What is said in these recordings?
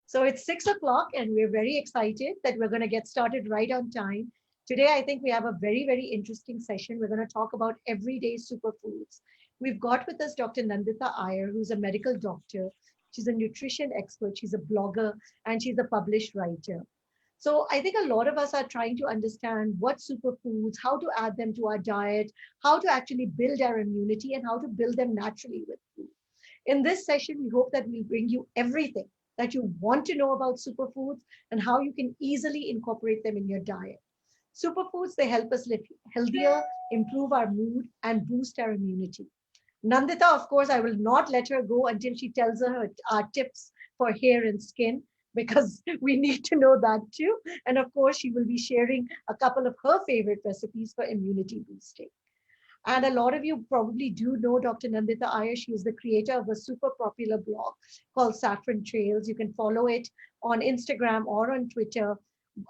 So it's 6 o'clock, and we're very excited that we're going to get started right on time. Today, I think we have a very, very interesting session. We're going to talk about everyday superfoods. We've got with us Dr. Nandita Iyer, who's a medical doctor. She's a nutrition expert, she's a blogger, and she's a published writer. So I think a lot of us are trying to understand what superfoods, how to add them to our diet, how to actually build our immunity, and how to build them naturally with food. In this session, we hope that we'll bring you everything that you want to know about superfoods and how you can easily incorporate them in your diet. Superfoods, they help us live healthier, improve our mood, and boost our immunity. Nandita, of course, I will not let her go until she tells her our tips for hair and skin because we need to know that too. And of course, she will be sharing a couple of her favorite recipes for immunity boosting. And a lot of you probably do know Dr. Nandita Iyer. She is the creator of a super popular blog called Saffron Trails. You can follow it on Instagram or on Twitter.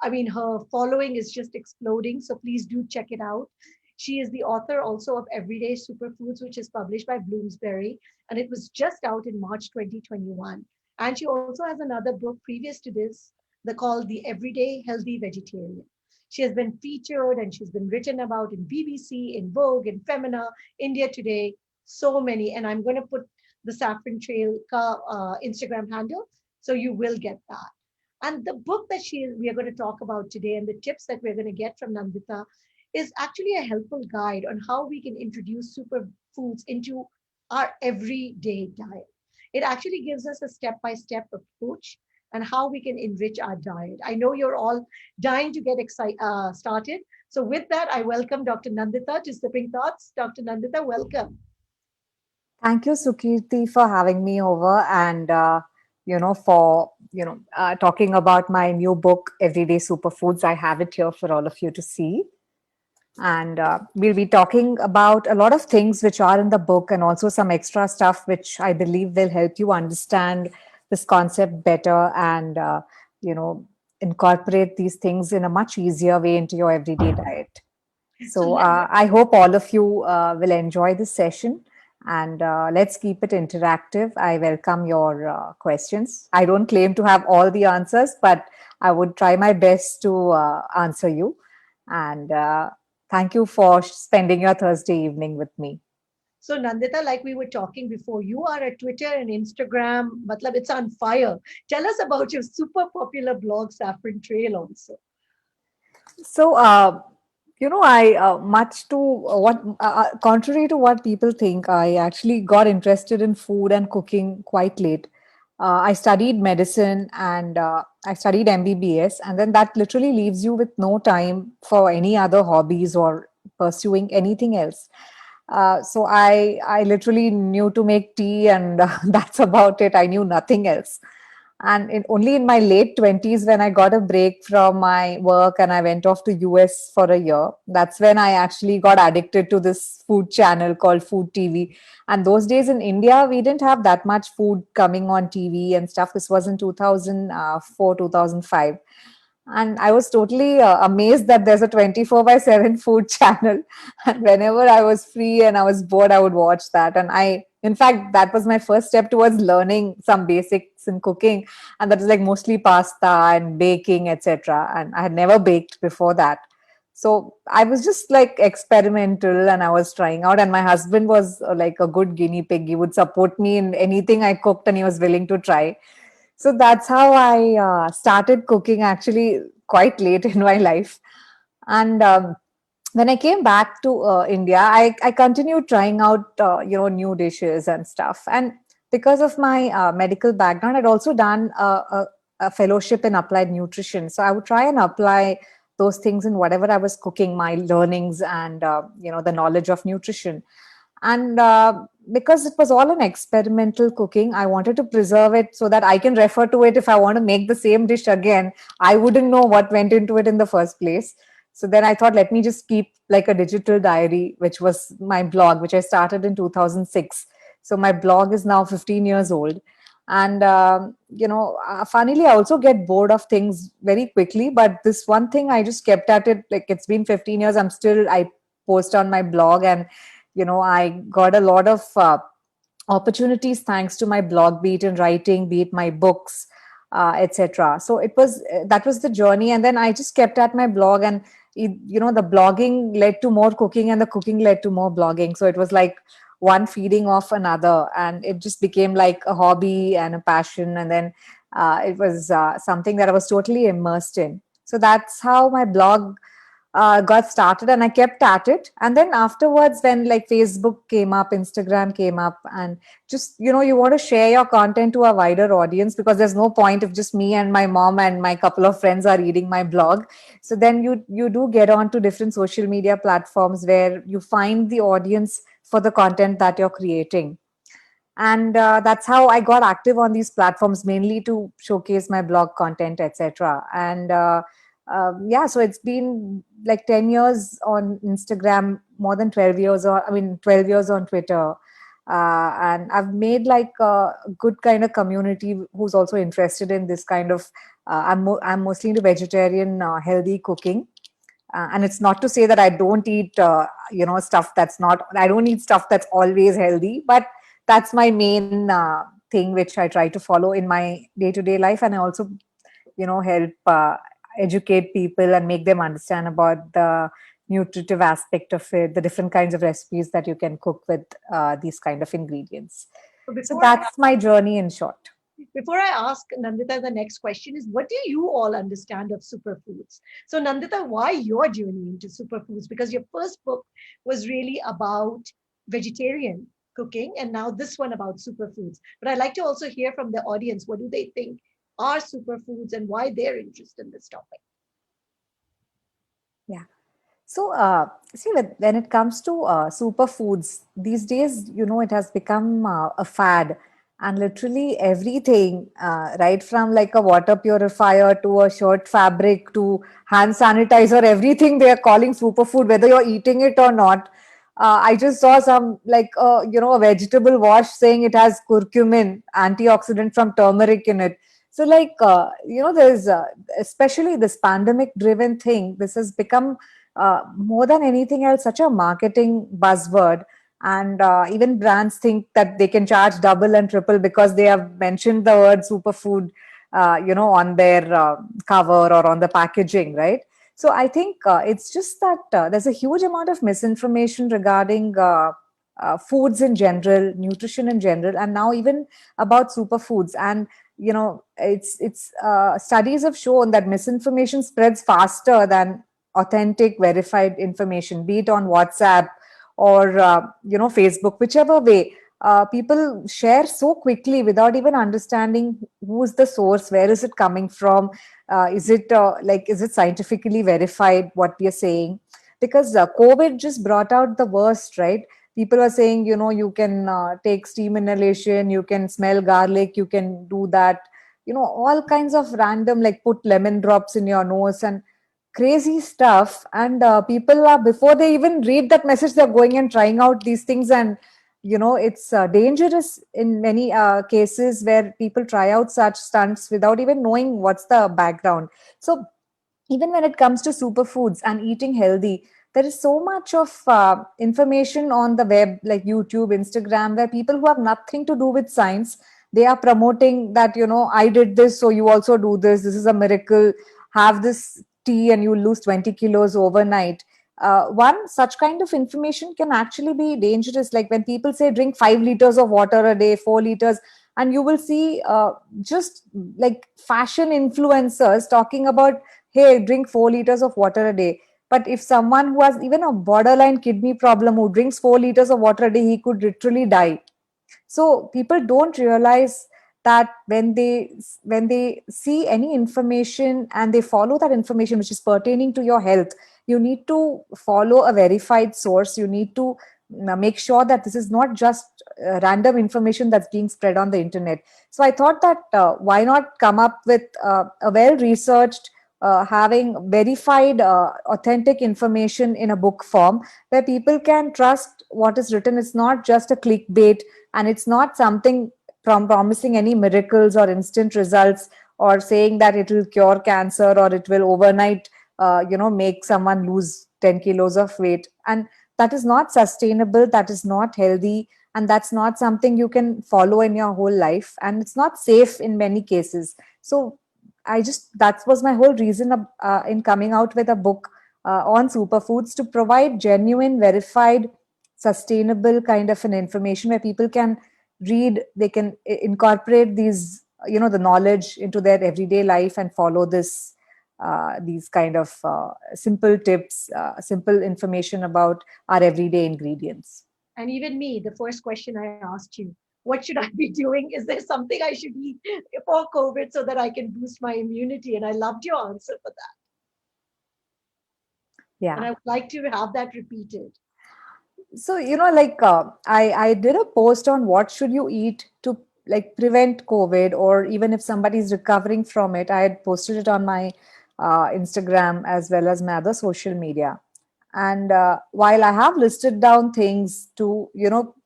I mean, her following is just exploding. So please do check it out. She is the author also of Everyday Superfoods, which is published by Bloomsbury. And it was just out in March 2021. And she also has another book previous to this, called The Everyday Healthy Vegetarian. She has been featured and she's been written about in BBC, in Vogue, in Femina, India Today, so many. And I'm going to put the Saffron Trail Instagram handle, so you will get that. And the book that we are going to talk about today and the tips that we're going to get from Nandita is actually a helpful guide on how we can introduce superfoods into our everyday diet. It actually gives us a step-by-step approach and how we can enrich our diet. I know you're all dying to get started. So with that, I welcome Dr. Nandita to Sipping Thoughts. Dr. Nandita, welcome. Thank you, Sukirti, for having me over and for talking about my new book, Everyday Superfoods. I have it here for all of you to see, and we'll be talking about a lot of things which are in the book and also some extra stuff which I believe will help you understand this concept better and incorporate these things in a much easier way into your everyday diet. So So I hope all of you will enjoy this session and let's keep it interactive. I welcome your questions. I don't claim to have all the answers, but I would try my best to answer you. And thank you for spending your Thursday evening with me. So Nandita, like we were talking before, you are at Twitter and Instagram, matlab it's on fire. Tell us about your super popular blog, Saffron Trail also. So, I much to contrary to what people think, I actually got interested in food and cooking quite late. I studied medicine and I studied MBBS, and then that literally leaves you with no time for any other hobbies or pursuing anything else. So I literally knew to make tea, and that's about it. I knew nothing else. And only in my late 20s, when I got a break from my work and I went off to US for a year, that's when I actually got addicted to this food channel called Food TV. And those days in India, we didn't have that much food coming on TV and stuff. This was in 2004, 2005. And I was totally amazed that there's a 24 by 7 food channel. And whenever I was free and I was bored, I would watch that. And in fact, that was my first step towards learning some basics in cooking. And that is like mostly pasta and baking, etc. And I had never baked before that. So I was just like experimental and I was trying out. And my husband was like a good guinea pig. He would support me in anything I cooked and he was willing to try. So that's how I started cooking actually quite late in my life. And when I came back to India, I continued trying out, new dishes and stuff. And because of my medical background, I'd also done a fellowship in applied nutrition. So I would try and apply those things in whatever I was cooking, my learnings and, the knowledge of nutrition. And because it was all an experimental cooking, I wanted to preserve it so that I can refer to it if I want to make the same dish again. I wouldn't know what went into it in the first place. So then I thought, let me just keep like a digital diary, which was my blog, which I started in 2006. So my blog is now 15 years old. And, funnily, I also get bored of things very quickly. But this one thing, I just kept at it. Like it's been 15 years. I post on my blog, and I got a lot of opportunities thanks to my blog, be it in writing, be it my books. etc. So it was that was the journey, and then I just kept at my blog, and the blogging led to more cooking, and the cooking led to more blogging. So it was like one feeding off another, and it just became like a hobby and a passion, and then it was something that I was totally immersed in. So that's how my blog got started, and I kept at it. And then afterwards, when like Facebook came up, Instagram came up, and just, you want to share your content to a wider audience, because there's no point if just me and my mom and my couple of friends are reading my blog. So then you do get on to different social media platforms where you find the audience for the content that you're creating. And that's how I got active on these platforms, mainly to showcase my blog content, etc. And yeah, so it's been like 10 years on Instagram, more than 12 years, or I mean 12 years on Twitter. And I've made like a good kind of community who's also interested in this kind of I'm mostly into vegetarian healthy cooking. And it's not to say that I don't eat stuff that's not I don't eat stuff that's always healthy, but that's my main thing which I try to follow in my day to day life. And I also help educate people and make them understand about the nutritive aspect of it, the different kinds of recipes that you can cook with these kind of ingredients. So So before I that's my journey in short. Before I ask Nandita, the next question is, what do you all understand of superfoods? So Nandita, why your journey into superfoods? Because your first book was really about vegetarian cooking, and now this one about superfoods. But I'd like to also hear from the audience, what do they think are superfoods and why they're interested in this topic? Yeah. So, see, when it comes to superfoods, these days, it has become a fad. And literally everything, right from like a water purifier to a shirt fabric to hand sanitizer, everything they are calling superfood, whether you're eating it or not. I just saw some like, a vegetable wash saying it has curcumin, antioxidant from turmeric in it. So, like, there's especially this pandemic driven thing, this has become more than anything else, such a marketing buzzword. And even brands think that they can charge double and triple because they have mentioned the word superfood, on their cover or on the packaging, right? So I think it's just that there's a huge amount of misinformation regarding foods in general, nutrition in general, and now even about superfoods. And it's studies have shown that misinformation spreads faster than authentic verified information, be it on WhatsApp or Facebook, whichever way. People share so quickly without even understanding who's the source, where is it coming from, is it scientifically verified what we are saying? Because COVID just brought out the worst, right? People are saying, you can take steam inhalation, you can smell garlic, you can do that, all kinds of random, like put lemon drops in your nose and crazy stuff. And people are, before they even read that message, they're going and trying out these things. And it's dangerous in many cases where people try out such stunts without even knowing what's the background. So even when it comes to superfoods and eating healthy, there is so much of information on the web, like YouTube, Instagram, where people who have nothing to do with science, they are promoting that, I did this, so you also do this. This is a miracle. Have this tea and you lose 20 kilos overnight. One such kind of information can actually be dangerous. Like when people say drink 5 liters of water a day, 4 liters, and you will see just like fashion influencers talking about, hey, drink 4 liters of water a day. But if someone who has even a borderline kidney problem who drinks 4 liters of water a day, he could literally die. So people don't realize that when they see any information and they follow that information which is pertaining to your health, you need to follow a verified source. You need to make sure that this is not just random information that's being spread on the internet. So I thought that why not come up with a well researched, having verified authentic information in a book form where people can trust what is written. It's not just a clickbait, and it's not something from promising any miracles or instant results, or saying that it will cure cancer or it will overnight make someone lose 10 kilos of weight. And that is not sustainable, that is not healthy. and that's not something you can follow in your whole life, and it's not safe in many cases. So I just, that was my whole reason of, in coming out with a book on superfoods, to provide genuine, verified, sustainable kind of an information where people can read, they can incorporate these, the knowledge into their everyday life and follow this, these kind of simple tips, simple information about our everyday ingredients. And even me, the first question I asked you, what should I be doing? Is there something I should eat for COVID so that I can boost my immunity? And I loved your answer for that. And Yeah. I would like to have that repeated. So, like, I did a post on what should you eat to like prevent COVID, or even if somebody's recovering from it. I had posted it on my Instagram as well as my other social media. And while I have listed down things to,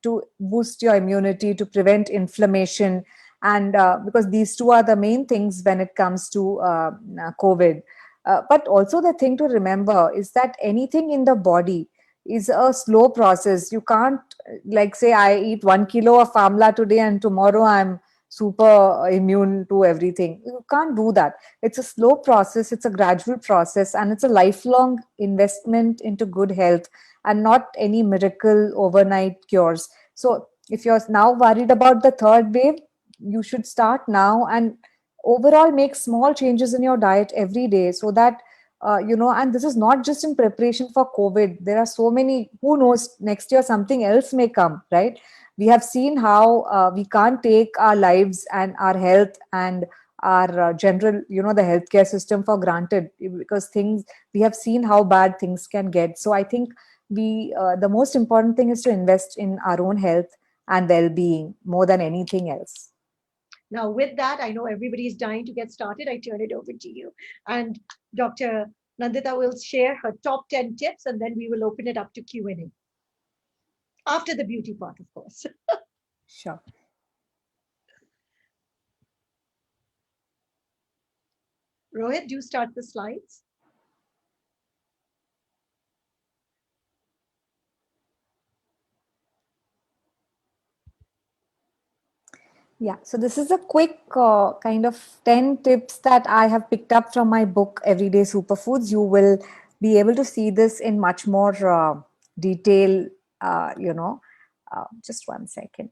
to boost your immunity, to prevent inflammation, and because these two are the main things when it comes to COVID. But also the thing to remember is that anything in the body is a slow process. You can't, like, say I eat 1 kilo of amla today and tomorrow I'm super immune to everything. You can't do that. It's a slow process, it's a gradual process, and it's a lifelong investment into good health, and not any miracle overnight cures. So if you're now worried about the third wave, you should start now and overall make small changes in your diet every day, so that and this is not just in preparation for COVID. There are so many, who knows, next year something else may come, right? We have seen how we can't take our lives and our health and our general, the healthcare system for granted, because things, we have seen how bad things can get. So I think the most important thing is to invest in our own health and well-being more than anything else. Now, with that, I know everybody is dying to get started. I turn it over to you. And Dr. Nandita will share her top 10 tips, and then we will open it up to Q&A. After the beauty part, of course. Sure. Rohit, do start the slides. Yeah, so this is a quick kind of 10 tips that I have picked up from my book, Everyday Superfoods. You will be able to see this in much more detail, just one second.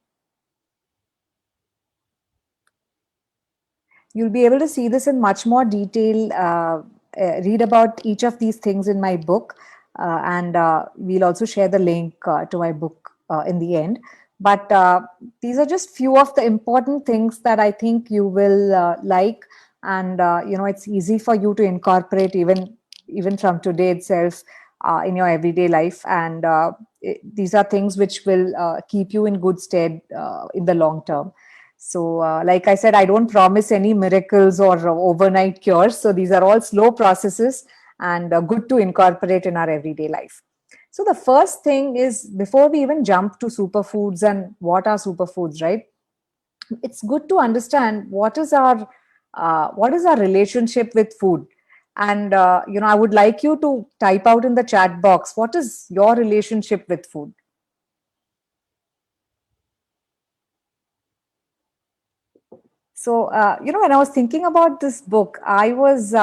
You'll be able to see this in much more detail, read about each of these things in my book, and we'll also share the link to my book in the end. But these are just few of the important things that I think you will like, and it's easy for you to incorporate even from today itself in your everyday life. And these are things which will keep you in good stead in the long term. So, like I said, I don't promise any miracles or overnight cures. So, these are all slow processes and good to incorporate in our everyday life. So, the first thing is, before we even jump to superfoods and what are superfoods, right? It's good to understand what is our relationship with food. And I would like you to type out in the chat box, what is your relationship with food? So, when I was thinking about this book, I was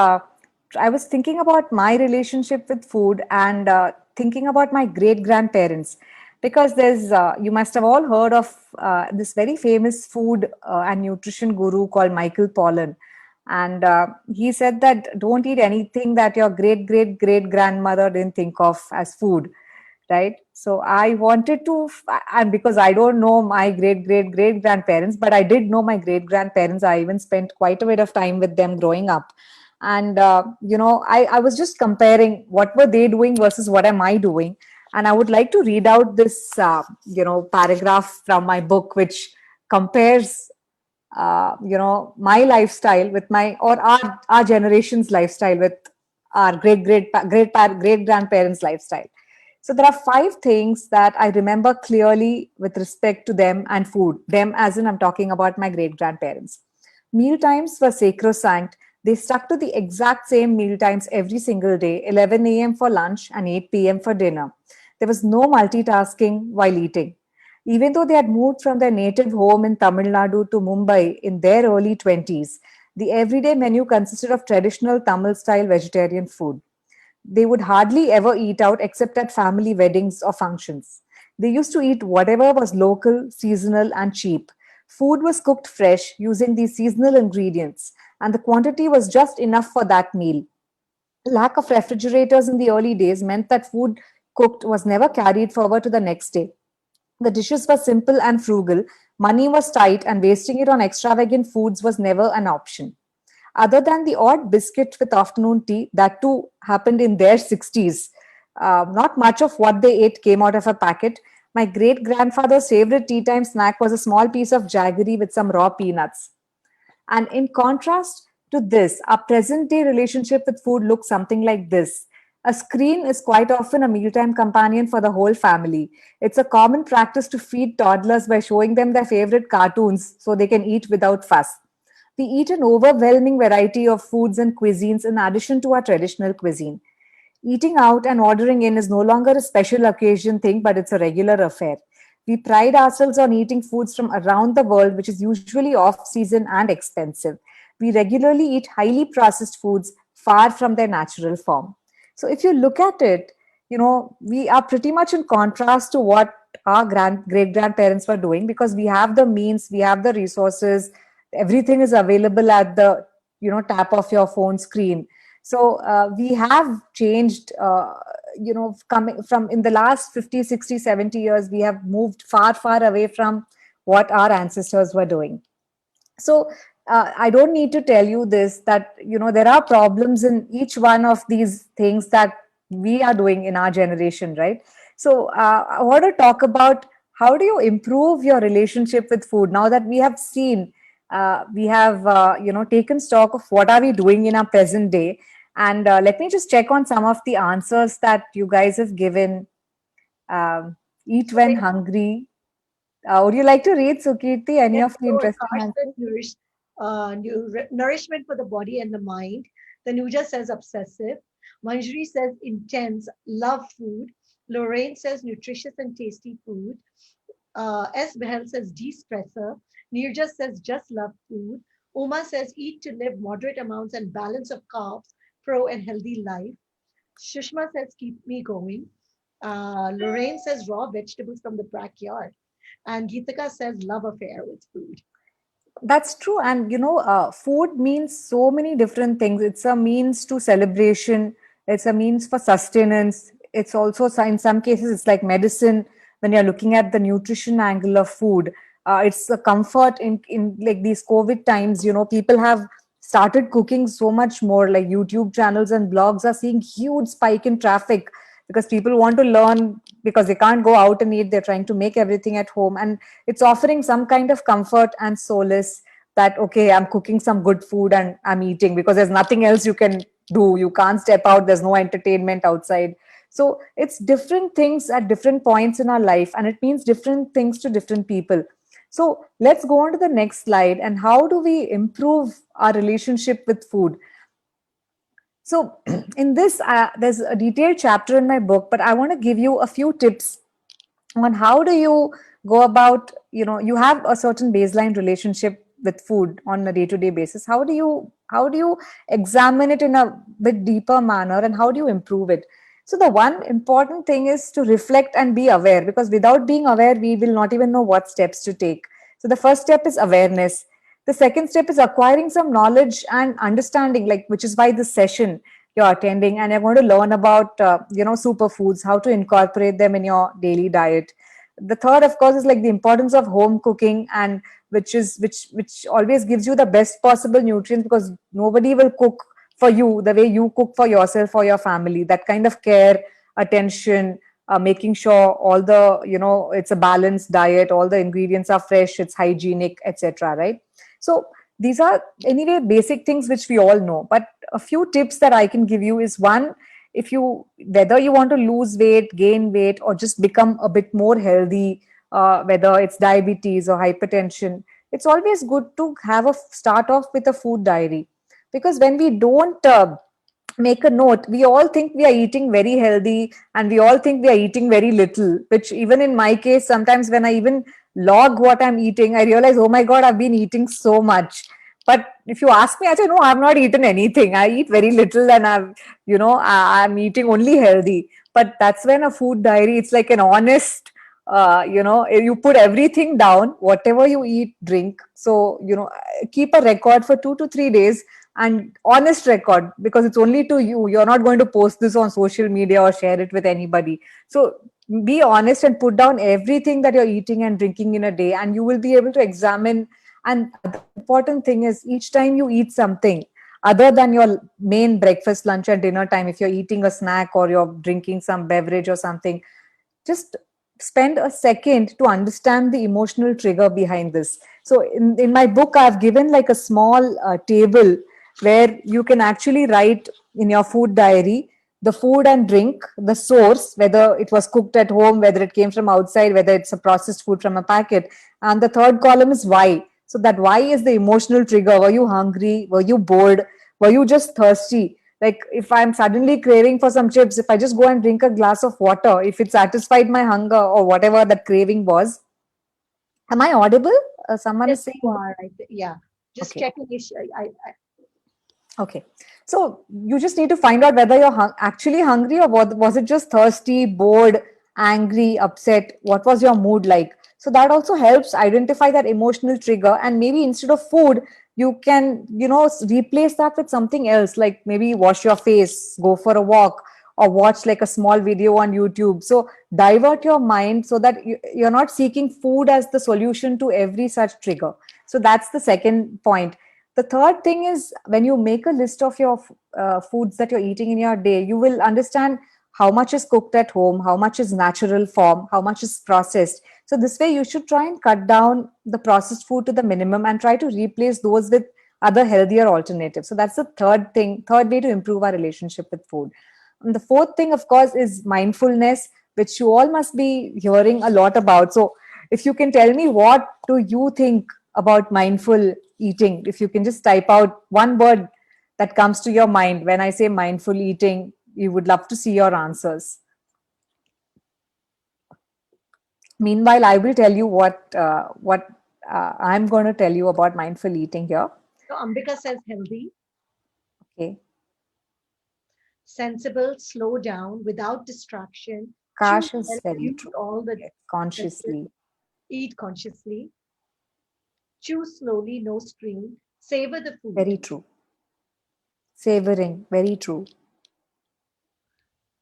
thinking about my relationship with food, and thinking about my great grandparents, because there's you must have all heard of this very famous food and nutrition guru called Michael Pollan, and he said that don't eat anything that your great great great grandmother didn't think of as food, right? So I wanted to, and because I don't know my great great great grandparents, but I did know my great grandparents. I even spent quite a bit of time with them growing up. And I was just comparing what were they doing versus what am I doing. And I would like to read out this paragraph from my book, which compares my lifestyle with my, or our generation's lifestyle with our great grandparents lifestyle. So there are 5 things that I remember clearly with respect to them and food. Them as in I'm talking about my great grandparents. Meal times were sacrosanct. They stuck to the exact same meal times every single day, 11 a.m. for lunch and 8 p.m. for dinner. There was no multitasking while eating. Even though they had moved from their native home in Tamil Nadu to Mumbai in their early 20s, the everyday menu consisted of traditional Tamil style vegetarian food. They would hardly ever eat out except at family weddings or functions. They used to eat whatever was local, seasonal, and cheap. Food was cooked fresh using these seasonal ingredients, and the quantity was just enough for that meal. Lack of refrigerators in the early days meant that food cooked was never carried forward to the next day. The dishes were simple and frugal, money was tight, and wasting it on extravagant foods was never an option. Other than the odd biscuit with afternoon tea, that too happened in their 60s. Not much of what they ate came out of a packet. My great grandfather's favorite tea time snack was a small piece of jaggery with some raw peanuts. And in contrast to this, our present day relationship with food looks something like this. A screen is quite often a mealtime companion for the whole family. It's a common practice to feed toddlers by showing them their favorite cartoons so they can eat without fuss. We eat an overwhelming variety of foods and cuisines in addition to our traditional cuisine. Eating out and ordering in is no longer a special occasion thing, but it's a regular affair. We pride ourselves on eating foods from around the world, which is usually off season and expensive. We regularly eat highly processed foods far from their natural form. So, if you look at it, we are pretty much in contrast to what our great grandparents were doing, because we have the means, we have the resources, everything is available at the tap of your phone screen. So we have changed, coming from in the last 50, 60, 70 years, we have moved far, far away from what our ancestors were doing. So I don't need to tell you this, that there are problems in each one of these things that we are doing in our generation, right? So I want to talk about, how do you improve your relationship with food now that we have seen, we have taken stock of what are we doing in our present day. And let me just check on some of the answers that you guys have given. Eat when Okay, hungry. Would you like to read, Sukirti, any yes, of the so interesting Akash says answers? nourishment for the body and the mind. Tanuja says obsessive. Manjri says intense, love food. Lorraine says nutritious and tasty food. S. Behel says de-stressor. Nirja says just love food. Uma says eat to live, moderate amounts and balance of carbs, pro and healthy life. Shushma says keep me going. Lorraine says raw vegetables from the backyard. And Geetika says love affair with food. That's true. And food means so many different things. It's a means to celebration, it's a means for sustenance. It's also, in some cases, it's like medicine when you're looking at the nutrition angle of food. It's a comfort in like these COVID times, people have started cooking so much more, like YouTube channels and blogs are seeing huge spike in traffic because people want to learn, because they can't go out and eat. They're trying to make everything at home, and it's offering some kind of comfort and solace that, okay, I'm cooking some good food and I'm eating, because there's nothing else you can do. You can't step out, there's no entertainment outside. So it's different things at different points in our life, and it means different things to different people. So let's go on to the next slide. And how do we improve our relationship with food? So in this, there's a detailed chapter in my book, but I want to give you a few tips on how do you go about, you have a certain baseline relationship with food on a day-to-day basis. How do you examine it in a bit deeper manner, and how do you improve it? So the one important thing is to reflect and be aware, because without being aware we will not even know what steps to take. So the first step is awareness. The second step is acquiring some knowledge and understanding, like, which is why this session you're attending, and you're going to learn about superfoods, how to incorporate them in your daily diet. The third, of course, is like the importance of home cooking, and which always gives you the best possible nutrients, because nobody will cook for you the way you cook for yourself or your family. That kind of care, attention, making sure all the, it's a balanced diet, all the ingredients are fresh, it's hygienic, etc., right? So these are anyway basic things which we all know, but a few tips that I can give you is, one, if you, whether you want to lose weight, gain weight, or just become a bit more healthy, whether it's diabetes or hypertension, it's always good to have a start off with a food diary. Because when we don't make a note. We all think we are eating very healthy and we all think we are eating very little, which even in my case, sometimes when I even log what I'm eating, I realize, oh my God, I've been eating so much. But if you ask me, I say, no, I've not eaten anything. I eat very little and I'm eating only healthy. But that's when a food diary, it's like an honest, you put everything down, whatever you eat, drink. So, keep a record for 2 to 3 days, and honest record, because it's only to you. You're not going to post this on social media or share it with anybody. So be honest and put down everything that you're eating and drinking in a day, and you will be able to examine. And the important thing is, each time you eat something other than your main breakfast, lunch, and dinner time, if you're eating a snack or you're drinking some beverage or something, just spend a second to understand the emotional trigger behind this. So in my book, I've given like a small table where you can actually write in your food diary the food and drink, the source, whether it was cooked at home, whether it came from outside, whether it's a processed food from a packet. And the third column is why. So that why is the emotional trigger. Were you hungry? Were you bored? Were you just thirsty? Like if I'm suddenly craving for some chips, if I just go and drink a glass of water, if it satisfied my hunger or whatever that craving was. Am I audible? Someone Yes, is saying, you are. Yeah. Just okay. checking. Okay. So you just need to find out whether you're actually hungry, or was it just thirsty, bored, angry, upset? What was your mood like? So that also helps identify that emotional trigger. And maybe instead of food, you can, replace that with something else, like maybe wash your face, go for a walk, or watch like a small video on YouTube. So divert your mind so that you're not seeking food as the solution to every such trigger. So that's the second point. The third thing is, when you make a list of your foods that you're eating in your day, you will understand how much is cooked at home, how much is natural form, how much is processed. So this way you should try and cut down the processed food to the minimum and try to replace those with other healthier alternatives. So that's the third way to improve our relationship with food. And the fourth thing, of course, is mindfulness, which you all must be hearing a lot about. So if you can tell me, what do you think about mindful eating? If you can just type out one word that comes to your mind when I say mindful eating, you would love to see your answers. Meanwhile, I will tell you what I'm going to tell you about mindful eating here. So Ambika says healthy, Okay. sensible, slow down without distraction, choose Kash is well, very use true. all the Yes. vegetables, Consciously. eat consciously, choose slowly, no screen, savor the food, Very true. Savoring. Very true.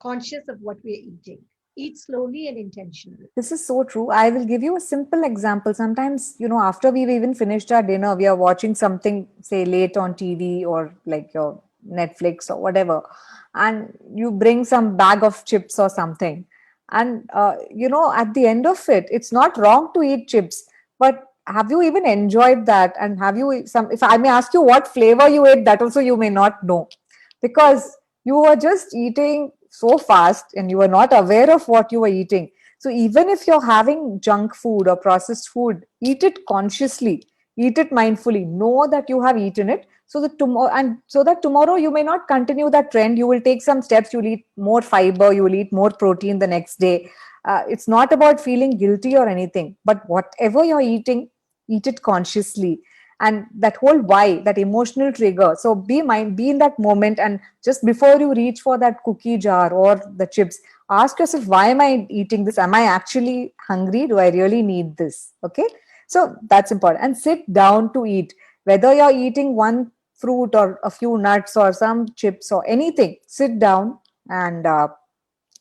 conscious of what we're eating. Eat slowly and intentionally. This is so true. I will give you a simple example. Sometimes, after we've even finished our dinner, we are watching something, say, late on TV or like your Netflix or whatever, and you bring some bag of chips or something. And, at the end of it, it's not wrong to eat chips, but have you even enjoyed that? And have you if I may ask you what flavor you ate, that also you may not know, because you were just eating so fast and you were not aware of what you were eating. So even if you're having junk food or processed food, eat it consciously, eat it mindfully, know that you have eaten it, so that tomorrow you may not continue that trend. You will take some steps, you'll eat more fiber, you will eat more protein the next day. It's not about feeling guilty or anything, but whatever you're eating, eat it consciously. And that whole why, that emotional trigger, so be in that moment, and just before you reach for that cookie jar or the chips, ask yourself, why am I eating this? Am I actually hungry? Do I really need this? Okay, so that's important. And sit down to eat, whether you're eating one fruit or a few nuts or some chips or anything. Sit down and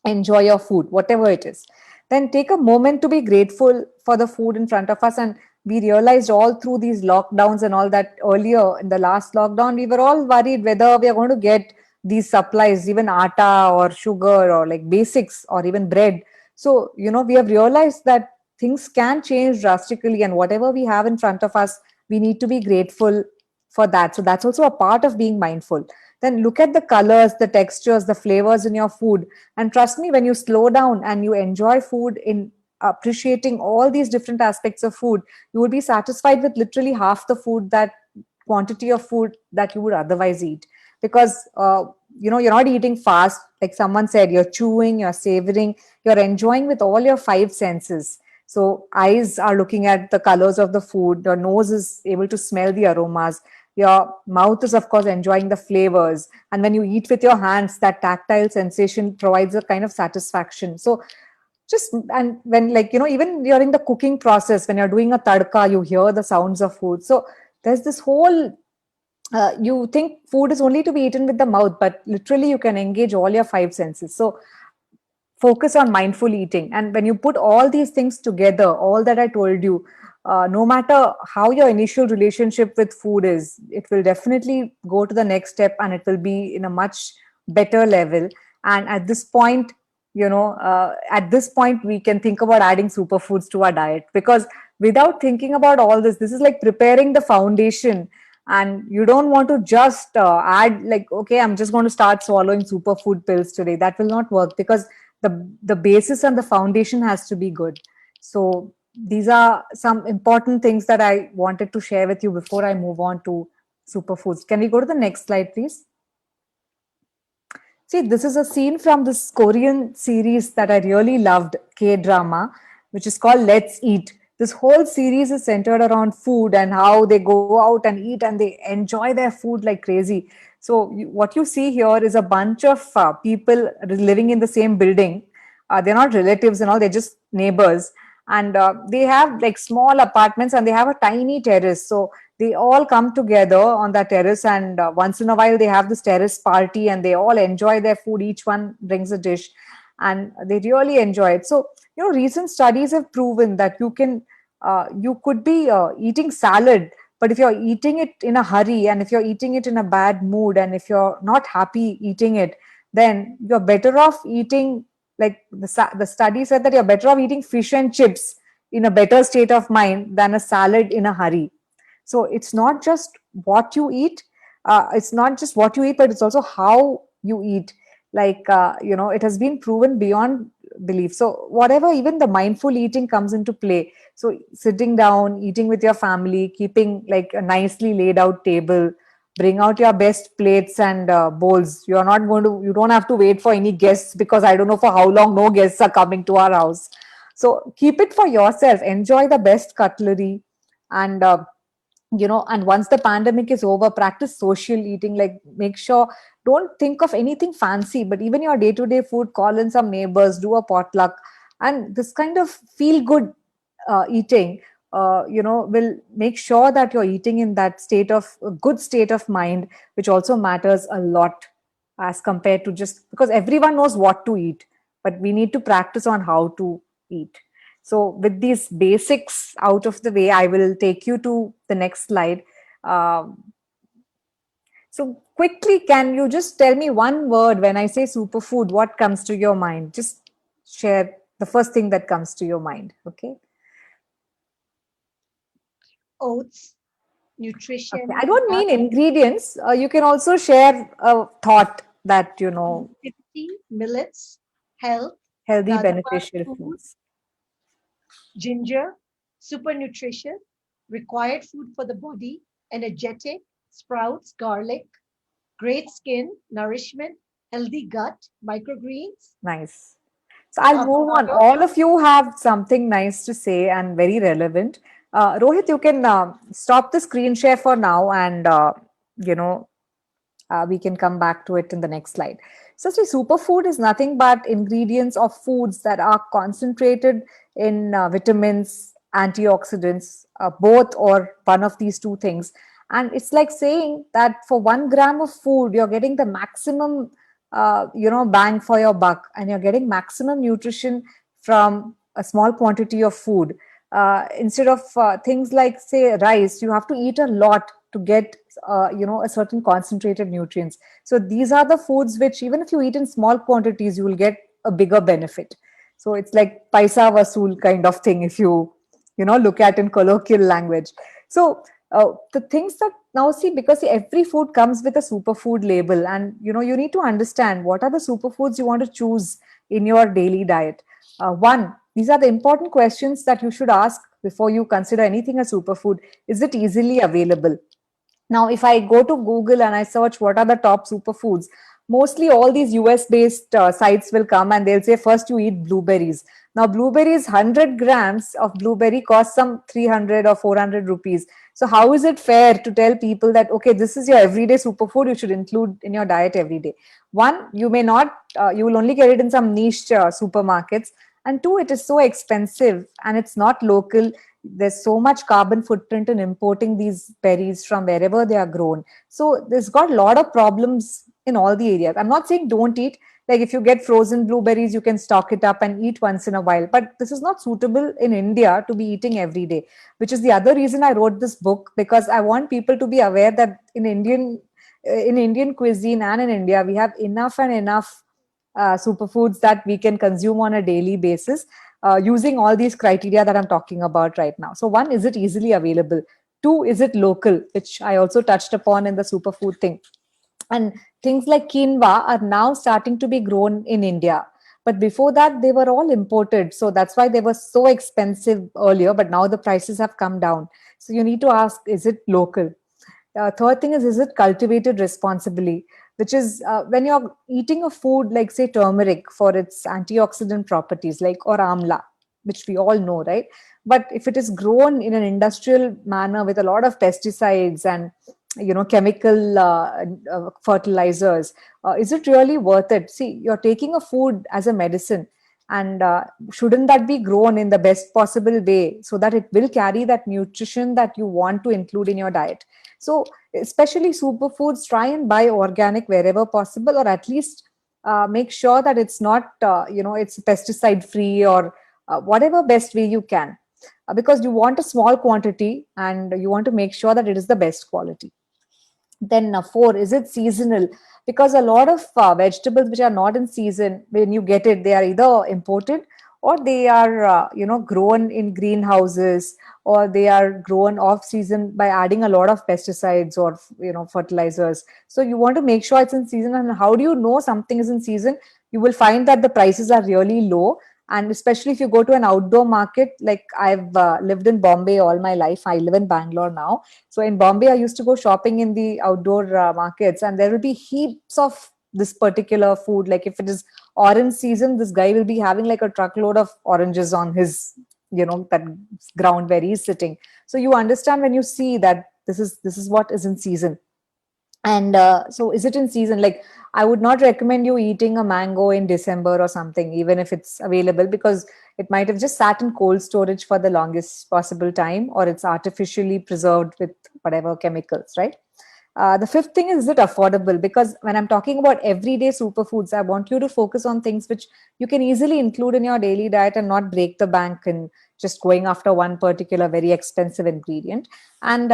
enjoy your food, whatever it is. Then take a moment to be grateful for the food in front of us. And we realized all through these lockdowns and all that, earlier in the last lockdown, we were all worried whether we are going to get these supplies, even atta or sugar or like basics or even bread. So, we have realized that things can change drastically, and whatever we have in front of us, we need to be grateful for that. So that's also a part of being mindful. Then look at the colors, the textures, the flavors in your food. And trust me, when you slow down and you enjoy food, in appreciating all these different aspects of food, you will be satisfied with literally half the food, that quantity of food that you would otherwise eat. Because you're not eating fast. Like someone said, you're chewing, you're savoring, you're enjoying with all your five senses. So eyes are looking at the colors of the food, your nose is able to smell the aromas, your mouth is of course enjoying the flavors, and when you eat with your hands, that tactile sensation provides a kind of satisfaction. So just, and when, like, even during the cooking process, when you're doing a tadka, you hear the sounds of food. So there's this whole, you think food is only to be eaten with the mouth, but literally you can engage all your five senses. So focus on mindful eating. And when you put all these things together, all that I told you, no matter how your initial relationship with food is, it will definitely go to the next step and it will be in a much better level. And at this point, we can think about adding superfoods to our diet, because without thinking about all this is like preparing the foundation. And you don't want to just add, like, okay, I'm just going to start swallowing superfood pills today. That will not work, because the basis and the foundation has to be good. So these are some important things that I wanted to share with you before I move on to superfoods. Can we go to the next slide, please? See, this is a scene from this Korean series that I really loved, K drama, which is called Let's Eat. This whole series is centered around food and how they go out and eat and they enjoy their food like crazy. So, what you see here is a bunch of people living in the same building. They're not relatives and all, they're just neighbors. And they have like small apartments and they have a tiny terrace. So, they all come together on that terrace, and once in a while they have this terrace party and they all enjoy their food. Each one brings a dish and they really enjoy it. So recent studies have proven that you could be eating salad, but if you're eating it in a hurry and if you're eating it in a bad mood and if you're not happy eating it, then you're better off eating, like the study said that you're better off eating fish and chips in a better state of mind than a salad in a hurry. So it's not just what you eat, but it's also how you eat. Like, it has been proven beyond belief. So whatever, even the mindful eating comes into play. So sitting down, eating with your family, keeping like a nicely laid out table, bring out your best plates and bowls. You don't have to wait for any guests, because I don't know for how long no guests are coming to our house. So keep it for yourself, enjoy the best cutlery, and and once the pandemic is over, practice social eating. Like, make sure, don't think of anything fancy, but even your day-to-day food, call in some neighbors, do a potluck, and this kind of feel good eating will make sure that you're eating in that state of a good state of mind, which also matters a lot, as compared to just because everyone knows what to eat, but we need to practice on how to eat. So, with these basics out of the way, I will take you to the next slide. Um, so, quickly, can you just tell me one word when I say superfood? What comes to your mind? Just share the first thing that comes to your mind. Okay. Oats, Okay. nutrition, I don't mean ingredients. You can also share a thought that, millets, health. The healthy, other one, beneficial food, foods. ginger, super nutrition, required food for the body, energetic, sprouts, garlic, great skin, nourishment, healthy gut, microgreens, Nice. So I'll move on. avocado. All of you have something nice to say and very relevant. Rohit, you can stop the screen share for now, and you know we can come back to it in the next slide. So, see, superfood is nothing but ingredients of foods that are concentrated in vitamins, antioxidants, both or one of these two things. And it's like saying that for 1 gram of food, you're getting the maximum, bang for your buck, and you're getting maximum nutrition from a small quantity of food. Instead of things like, say, rice, you have to eat a lot to get a certain concentrated nutrients. So these are the foods which, even if you eat in small quantities, you will get a bigger benefit. So it's like paisa vasool kind of thing, if look at in colloquial language. So the things that now, see, because every food comes with a superfood label, and you need to understand what are the superfoods you want to choose in your daily diet. One, these are the important questions that you should ask before you consider anything a superfood. Is it easily available? Now, if I go to Google and I search what are the top superfoods, mostly all these US based sites will come and they'll say first you eat blueberries. Now blueberries, 100 grams of blueberry costs some 300 or 400 rupees. So how is it fair to tell people that, okay, this is your everyday superfood, you should include in your diet every day? One, you may not, you will only get it in some niche supermarkets. And two, it is so expensive and it's not local. There's so much carbon footprint in importing these berries from wherever they are grown. So there's got a lot of problems in all the areas. I'm not saying don't eat. Like if you get frozen blueberries, you can stock it up and eat once in a while. But this is not suitable in India to be eating every day, which is the other reason I wrote this book, because I want people to be aware that in Indian cuisine and in India, we have enough and enough superfoods that we can consume on a daily basis using all these criteria that I'm talking about right now. So one, is it easily available? Two, is it local, which I also touched upon in the superfood thing. And things like quinoa are now starting to be grown in India. But before that, they were all imported. So that's why they were so expensive earlier. But now the prices have come down. So you need to ask, is it local? Third thing is it cultivated responsibly? Which is when you're eating a food like, say, turmeric for its antioxidant properties, like, or amla, which we all know, right? But if it is grown in an industrial manner with a lot of pesticides and chemical fertilizers, is it really worth it? See, you're taking a food as a medicine, and shouldn't that be grown in the best possible way so that it will carry that nutrition that you want to include in your diet? So especially superfoods, try and buy organic wherever possible, or at least make sure that it's not it's pesticide free, or whatever best way you can, because you want a small quantity and you want to make sure that it is the best quality. Then four, is it seasonal? Because a lot of vegetables which are not in season, when you get it, they are either imported, or they are grown in greenhouses, or they are grown off season by adding a lot of pesticides or fertilizers. So you want to make sure it's in season. And how do you know something is in season? You will find that the prices are really low, and especially if you go to an outdoor market. Like, I've lived in Bombay all my life. I live in Bangalore now. So in Bombay, I used to go shopping in the outdoor markets, and there will be heaps of this particular food. Like if it is orange season, this guy will be having like a truckload of oranges on his, that ground where he's sitting. So you understand when you see that this is what is in season. And so is it in season? Like, I would not recommend you eating a mango in December or something, even if it's available, because it might have just sat in cold storage for the longest possible time, or it's artificially preserved with whatever chemicals, right? The fifth thing is it affordable? Because when I'm talking about everyday superfoods, I want you to focus on things which you can easily include in your daily diet and not break the bank and just going after one particular very expensive ingredient. And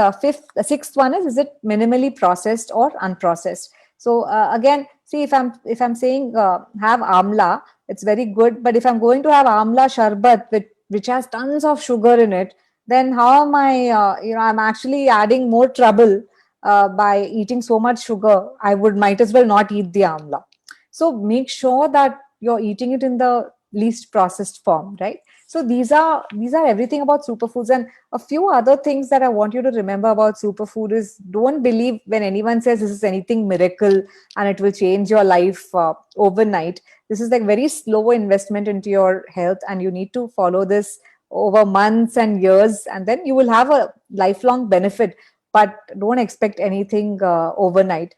sixth one is it minimally processed or unprocessed? So again, see, if I'm saying have amla, it's very good. But if I'm going to have amla sharbat which has tons of sugar in it, then how am I? I'm actually adding more trouble by eating so much sugar. I would might as well not eat the amla. So make sure that you're eating it in the least processed form, right? So these are everything about superfoods. And a few other things that I want you to remember about superfood is, don't believe when anyone says this is anything miracle and it will change your life overnight. This is like very slow investment into your health, and you need to follow this over months and years, and then you will have a lifelong benefit. But don't expect anything overnight.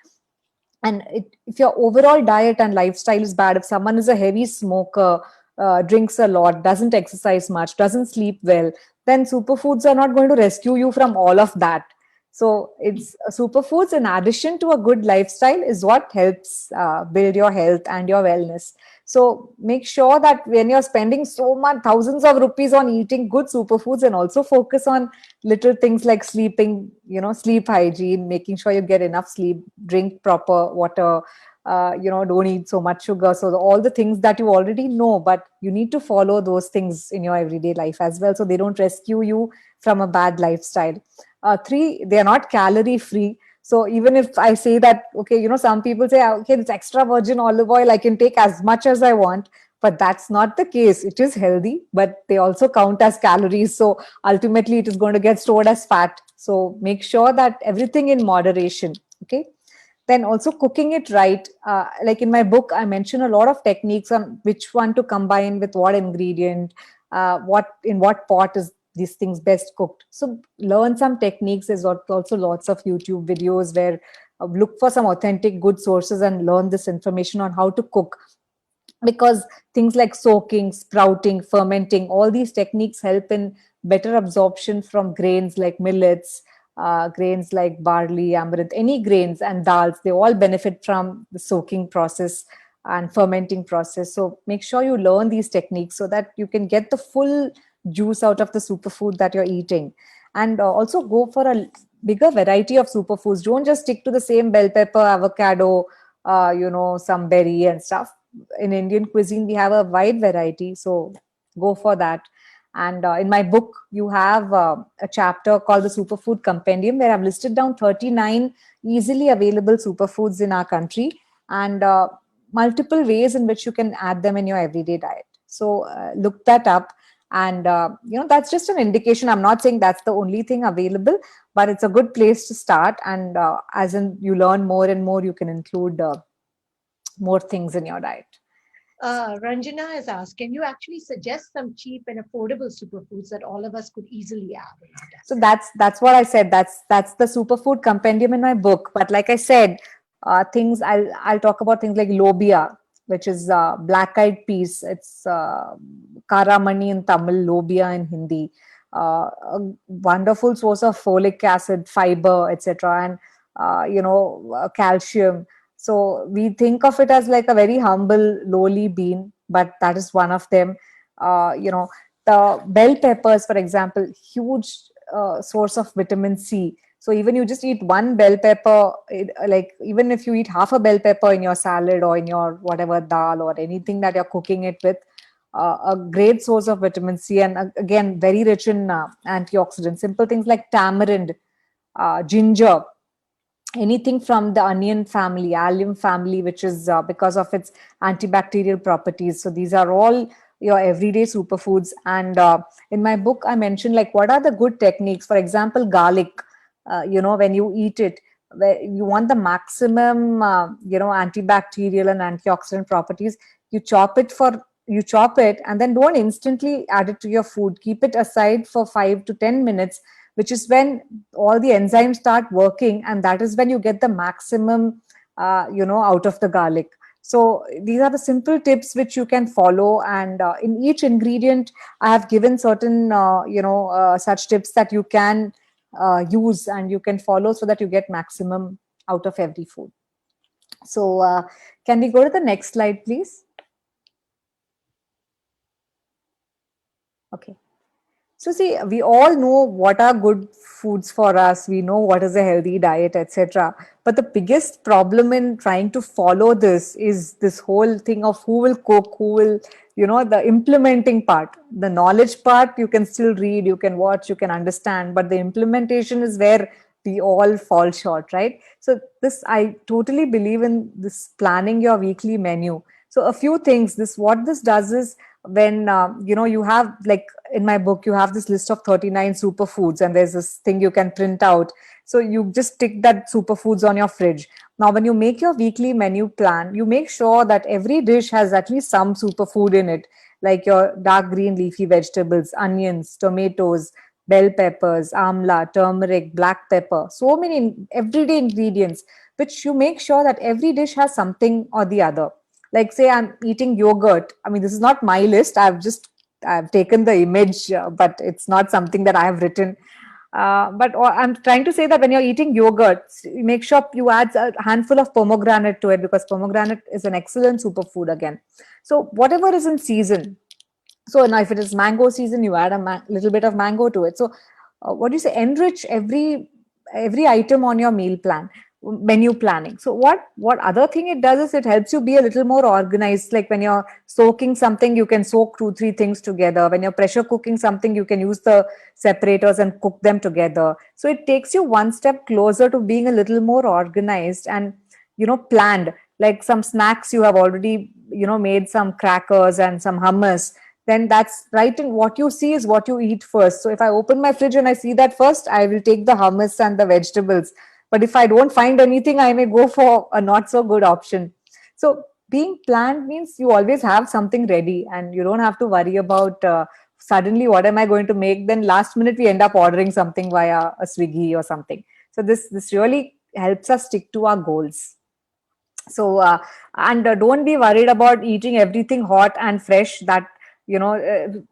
And if your overall diet and lifestyle is bad, if someone is a heavy smoker, drinks a lot, doesn't exercise much, doesn't sleep well, then superfoods are not going to rescue you from all of that. So it's superfoods in addition to a good lifestyle is what helps build your health and your wellness. So make sure that when you're spending so much thousands of rupees on eating good superfoods, and also focus on little things like sleeping, sleep hygiene, making sure you get enough sleep, drink proper water, don't eat so much sugar. So all the things that you already know, but you need to follow those things in your everyday life as well, so they don't rescue you from a bad lifestyle. Three, they are not calorie free. So even if I say that, okay, some people say, okay, it's extra virgin olive oil, I can take as much as I want. But that's not the case. It is healthy, but they also count as calories. So ultimately, it is going to get stored as fat. So make sure that everything in moderation. Okay. then also cooking it right. Like in my book, I mention a lot of techniques on which one to combine with what ingredient, what in what pot is these things best cooked. So learn some techniques. There's also lots of YouTube videos where look for some authentic good sources and learn this information on how to cook, because things like soaking, sprouting, fermenting, all these techniques help in better absorption from grains like millets, grains like barley, amaranth, any grains and dals. They all benefit from the soaking process and fermenting process. So make sure you learn these techniques so that you can get the full juice out of the superfood that you're eating. And also go for a bigger variety of superfoods. Don't just stick to the same bell pepper, avocado, some berry and stuff. In Indian cuisine, we have a wide variety, so go for that. And in my book, you have a chapter called the Superfood Compendium, where I've listed down 39 easily available superfoods in our country, and multiple ways in which you can add them in your everyday diet. So look that up. And that's just an indication. I'm not saying that's the only thing available, but it's a good place to start. And as in you learn more and more, you can include more things in your diet. Ranjana has asked, can you actually suggest some cheap and affordable superfoods that all of us could easily have in our diet? So that's what I said. That's the superfood compendium in my book. But like I said, things I'll talk about things like lobia, which is black-eyed peas. It's karamani in Tamil, lobia in Hindi. A wonderful source of folic acid, fiber, etc., and calcium. So we think of it as like a very humble, lowly bean, but that is one of them. The bell peppers, for example, huge source of vitamin C. So even you just eat one bell pepper, like even if you eat half a bell pepper in your salad or in your whatever dal or anything that you're cooking it with, a great source of vitamin C, and again very rich in antioxidants. Simple things like tamarind, ginger, anything from the onion family, allium family, which is because of its antibacterial properties. So these are all your everyday superfoods. And in my book, I mentioned like what are the good techniques. For example, garlic. When you eat it, where you want the maximum, antibacterial and antioxidant properties. You chop it and then don't instantly add it to your food. Keep it aside for 5 to 10 minutes, which is when all the enzymes start working, and that is when you get the maximum out of the garlic. So these are the simple tips which you can follow, and in each ingredient I have given certain such tips that you can use and you can follow so that you get maximum out of every food. So can we go to the next slide, please? Okay. So see, we all know what are good foods for us. We know what is a healthy diet, etc. But the biggest problem in trying to follow this is this whole thing of who will cook, who will, the implementing part. The knowledge part, you can still read, you can watch, you can understand, but the implementation is where we all fall short, right? So I totally believe in this planning your weekly menu. So a few things, what this does is, when you have, like in my book, you have this list of 39 superfoods, and there's this thing you can print out. So you just stick that superfoods on your fridge. Now when you make your weekly menu plan, you make sure that every dish has at least some superfood in it, like your dark green leafy vegetables, onions, tomatoes, bell peppers, amla, turmeric, black pepper, so many everyday ingredients, which you make sure that every dish has something or the other. Like say I'm eating yogurt. I mean, this is not my list. I've taken the image, but it's not something that I have written. But I'm trying to say that when you're eating yogurt, make sure you add a handful of pomegranate to it, because pomegranate is an excellent superfood again. So whatever is in season. So now if it is mango season, you add a little bit of mango to it. So what do you say? Enrich every item on your meal plan, menu planning. So what other thing it does is it helps you be a little more organized. Like when you're soaking something, you can soak 2-3 things together. When you're pressure cooking something, you can use the separators and cook them together. So it takes you one step closer to being a little more organized and planned. Like some snacks, you have already made some crackers and some hummus, then that's right. And what you see is what you eat first. So if I open my fridge and I see that first, I will take the hummus and the vegetables. But if I don't find anything, I may go for a not so good option. So being planned means you always have something ready, and you don't have to worry about suddenly what am I going to make. Then last minute we end up ordering something via a Swiggy or something. So this really helps us stick to our goals. So and don't be worried about eating everything hot and fresh. That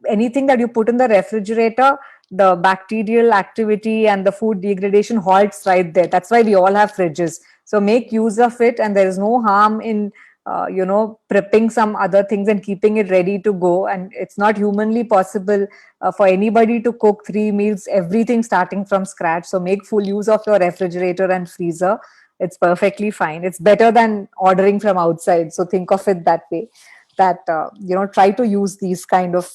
anything that you put in the refrigerator, the bacterial activity and the food degradation halts right there. That's why we all have fridges. So make use of it, and there is no harm in prepping some other things and keeping it ready to go. And it's not humanly possible for anybody to cook 3 meals, everything starting from scratch. So make full use of your refrigerator and freezer. It's perfectly fine. It's better than ordering from outside. So think of it that way, that try to use these kind of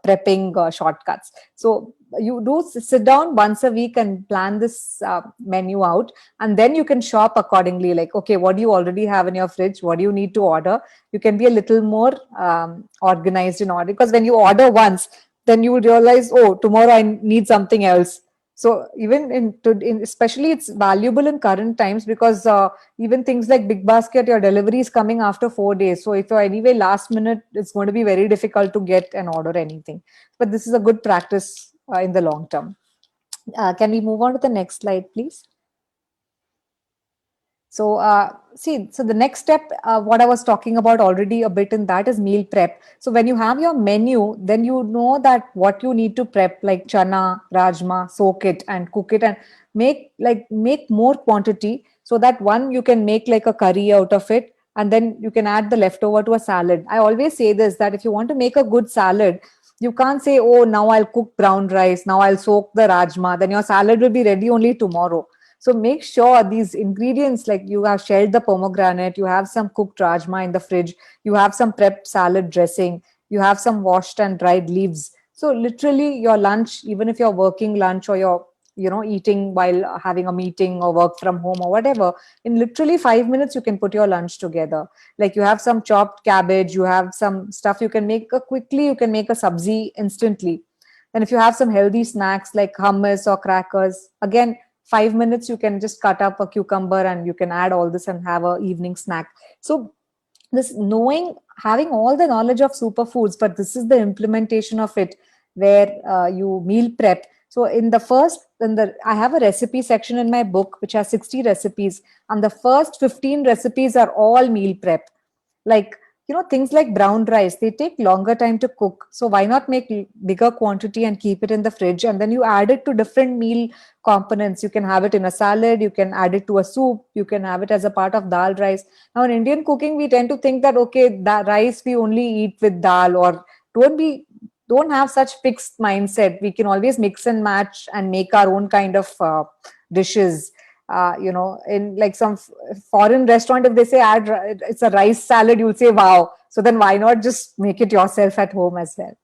prepping shortcuts. So you do sit down once a week and plan this menu out, and then you can shop accordingly. Like, okay, what do you already have in your fridge? What do you need to order? You can be a little more organized in order, because when you order once, then you realize, oh, tomorrow I need something else. So even especially it's valuable in current times, because even things like Big Basket, your delivery is coming after 4 days. So if you're anyway last minute, it's going to be very difficult to get and order anything. But this is a good practice in the long term. Can we move on to the next slide, please? So, so the next step, what I was talking about already a bit in that, is meal prep. So when you have your menu, then you know that what you need to prep, like chana, rajma, soak it and cook it, and make more quantity, so that one, you can make like a curry out of it, and then you can add the leftover to a salad. I always say this, that if you want to make a good salad, you can't say, oh, now I'll cook brown rice, now I'll soak the rajma, then your salad will be ready only tomorrow. So make sure these ingredients, like you have shelled the pomegranate, you have some cooked rajma in the fridge, you have some prepped salad dressing, you have some washed and dried leaves. So literally your lunch, even if you're working lunch, or you're eating while having a meeting or work from home or whatever, in literally 5 minutes you can put your lunch together. Like, you have some chopped cabbage, you have some stuff, you can make quickly, you can make a sabzi instantly. And if you have some healthy snacks like hummus or crackers, again, 5 minutes you can just cut up a cucumber and you can add all this and have a evening snack. So this knowing, having all the knowledge of superfoods, but this is the implementation of it, where you meal prep. So I have a recipe section in my book which has 60 recipes, and the first 15 recipes are all meal prep. Like, things like brown rice, they take longer time to cook. So why not make bigger quantity and keep it in the fridge, and then you add it to different meal components. You can have it in a salad, you can add it to a soup, you can have it as a part of dal rice. Now in Indian cooking, we tend to think that, okay, that rice we only eat with dal, or don't have such fixed mindset. We can always mix and match and make our own kind of dishes. In like some foreign restaurant, if they say it's a rice salad, you'll say, wow. So then why not just make it yourself at home as well?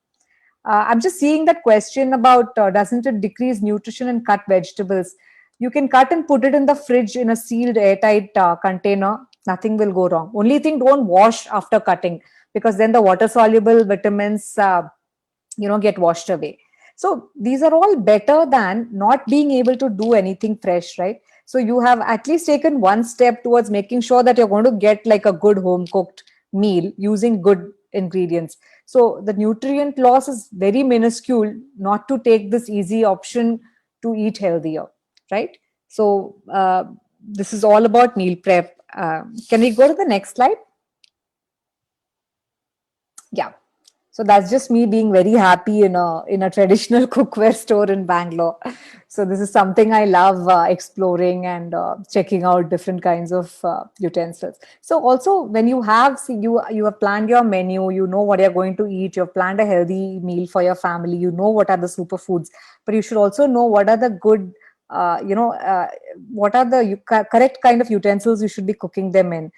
I'm just seeing that question about, doesn't it decrease nutrition in cut vegetables? You can cut and put it in the fridge in a sealed airtight container. Nothing will go wrong. Only thing, don't wash after cutting, because then the water soluble vitamins get washed away. So these are all better than not being able to do anything fresh, right? So you have at least taken one step towards making sure that you're going to get like a good home cooked meal using good ingredients. So the nutrient loss is very minuscule not to take this easy option to eat healthier, right? So this is all about meal prep. Can we go to the next slide? Yeah. So that's just me being very happy in a traditional cookware store in Bangalore. So this is something I love exploring and checking out different kinds of utensils. So also, when you have planned your menu, you know what you're going to eat, you've planned a healthy meal for your family, you know what are the superfoods, but you should also know what are the good, what are the correct kind of utensils you should be cooking them in.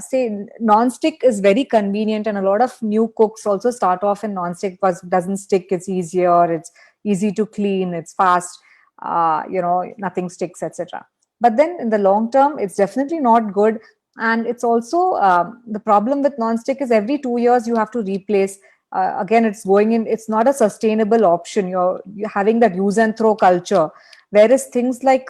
Say non-stick is very convenient, and a lot of new cooks also start off in non-stick because it doesn't stick, it's easier, it's easy to clean, it's fast, nothing sticks, etc. But then in the long term, it's definitely not good. And it's also the problem with non-stick is every 2 years you have to replace. Again, it's not a sustainable option. You're having that use and throw culture, whereas things like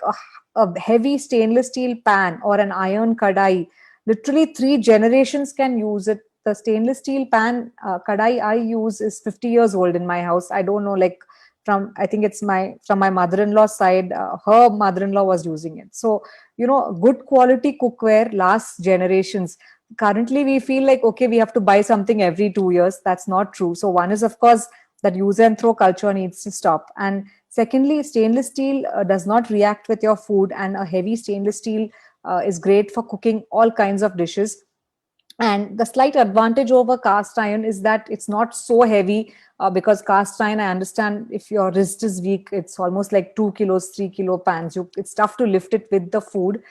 a heavy stainless steel pan or an iron kadai, literally 3 generations can use it. The stainless steel pan kadai I use is 50 years old in my house. I don't know, like from, I think it's my, from my mother-in-law's side, her mother-in-law was using it. So, good quality cookware lasts generations. Currently, we feel like, okay, we have to buy something every 2 years. That's not true. So one is, of course, that use and throw culture needs to stop. And secondly, stainless steel does not react with your food, and a heavy stainless steel is great for cooking all kinds of dishes. And the slight advantage over cast iron is that it's not so heavy, because cast iron, I understand, if your wrist is weak, it's almost like 2 kilos, 3 kilo pans. It's tough to lift it with the food.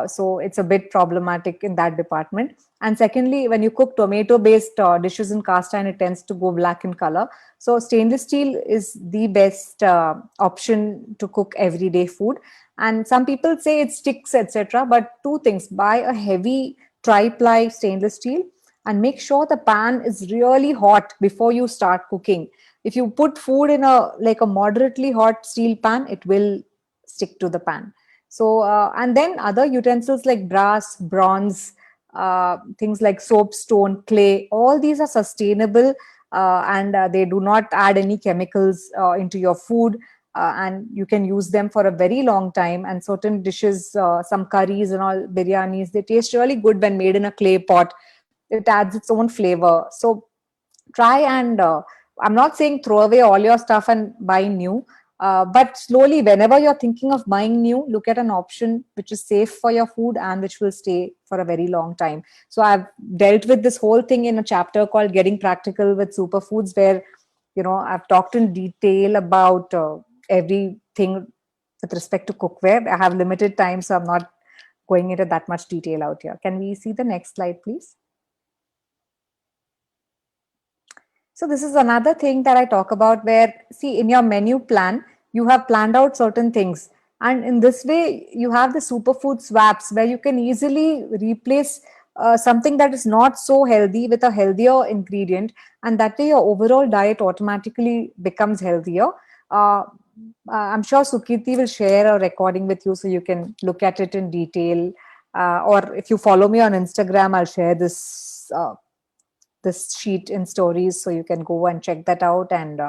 So it's a bit problematic in that department. And secondly, when you cook tomato based dishes in cast iron, it tends to go black in color. So stainless steel is the best option to cook everyday food. And some people say it sticks, etc. But two things: buy a heavy tri-ply stainless steel, and make sure the pan is really hot before you start cooking. If you put food in a like a moderately hot steel pan, it will stick to the pan. So and then other utensils like brass, bronze, things like soapstone, clay, all these are sustainable, and they do not add any chemicals into your food, and you can use them for a very long time. And certain dishes, some curries and all, biryanis, they taste really good when made in a clay pot. It adds its own flavor. So try and I'm not saying throw away all your stuff and buy new, but slowly, whenever you're thinking of buying new, look at an option which is safe for your food and which will stay for a very long time. So I've dealt with this whole thing in a chapter called Getting Practical with Superfoods, where I've talked in detail about everything with respect to cookware. I have limited time, so I'm not going into that much detail out here. Can we see the next slide, please? So this is another thing that I talk about, where, see, in your menu plan, you have planned out certain things. And in this way, you have the superfood swaps where you can easily replace something that is not so healthy with a healthier ingredient. And that way your overall diet automatically becomes healthier. Uh, I'm sure Sukirti will share a recording with you so you can look at it in detail. Or if you follow me on Instagram, I'll share this sheet in stories, so you can go and check that out and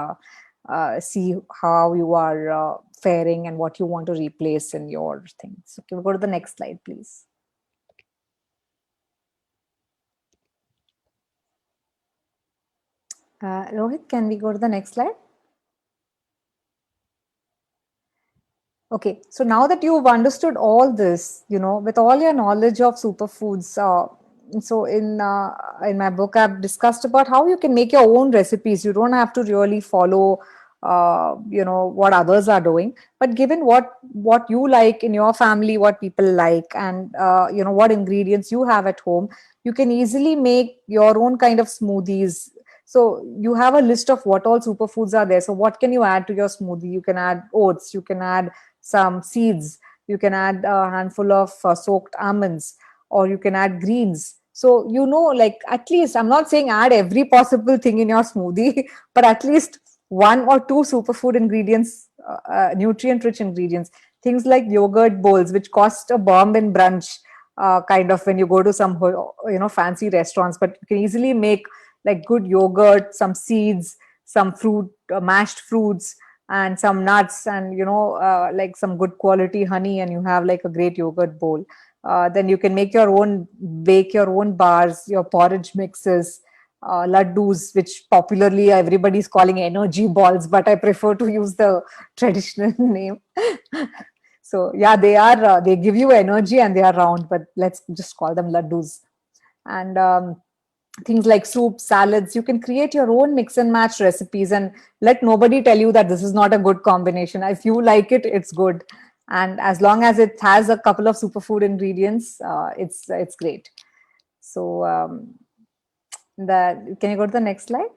see how you are faring and what you want to replace in your things. So can we go to the next slide, please? Rohit, can we go to the next slide? Okay, so now that you've understood all this, with all your knowledge of superfoods, so in my book, I've discussed about how you can make your own recipes. You don't have to really follow, what others are doing. But given what you like in your family, what people like, and what ingredients you have at home, you can easily make your own kind of smoothies. So you have a list of what all superfoods are there. So what can you add to your smoothie? You can add oats. You can add some seeds, you can add a handful of soaked almonds, or you can add greens. So, like, at least, I'm not saying add every possible thing in your smoothie, but at least one or two superfood ingredients, nutrient rich ingredients, things like yogurt bowls, which cost a bomb in brunch, kind of, when you go to some fancy restaurants. But you can easily make like good yogurt, some seeds, some fruit, mashed fruits, and some nuts, and like some good quality honey, and you have like a great yogurt bowl. Then you can bake your own bars, your porridge mixes, laddus, which popularly everybody's calling energy balls, but I prefer to use the traditional name. So yeah, they give you energy and they are round, but let's just call them laddus. And things like soup, salads, you can create your own mix and match recipes, and let nobody tell you that this is not a good combination. If you like it, it's good. And as long as it has a couple of superfood ingredients, it's great. So can you go to the next slide?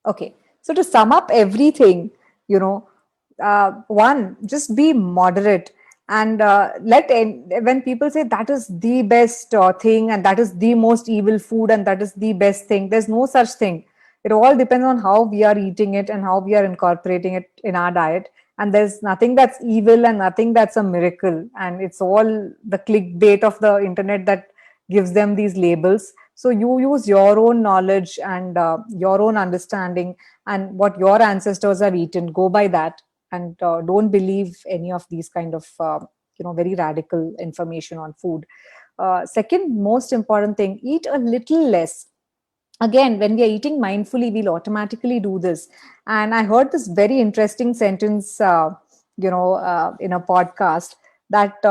Okay. So to sum up everything, one, just be moderate, and when people say that is the best thing, and that is the most evil food, and that is the best thing, there's no such thing. It all depends on how we are eating it and how we are incorporating it in our diet. and there's nothing that's evil and nothing that's a miracle, and it's all the clickbait of the internet that gives them these labels. So you use your own knowledge and your own understanding and what your ancestors have eaten, go by that, and don't believe any of these kind of very radical information on food. Second most important thing, eat a little less. Again, when we are eating mindfully, we'll automatically do this. And I heard this very interesting sentence in a podcast, that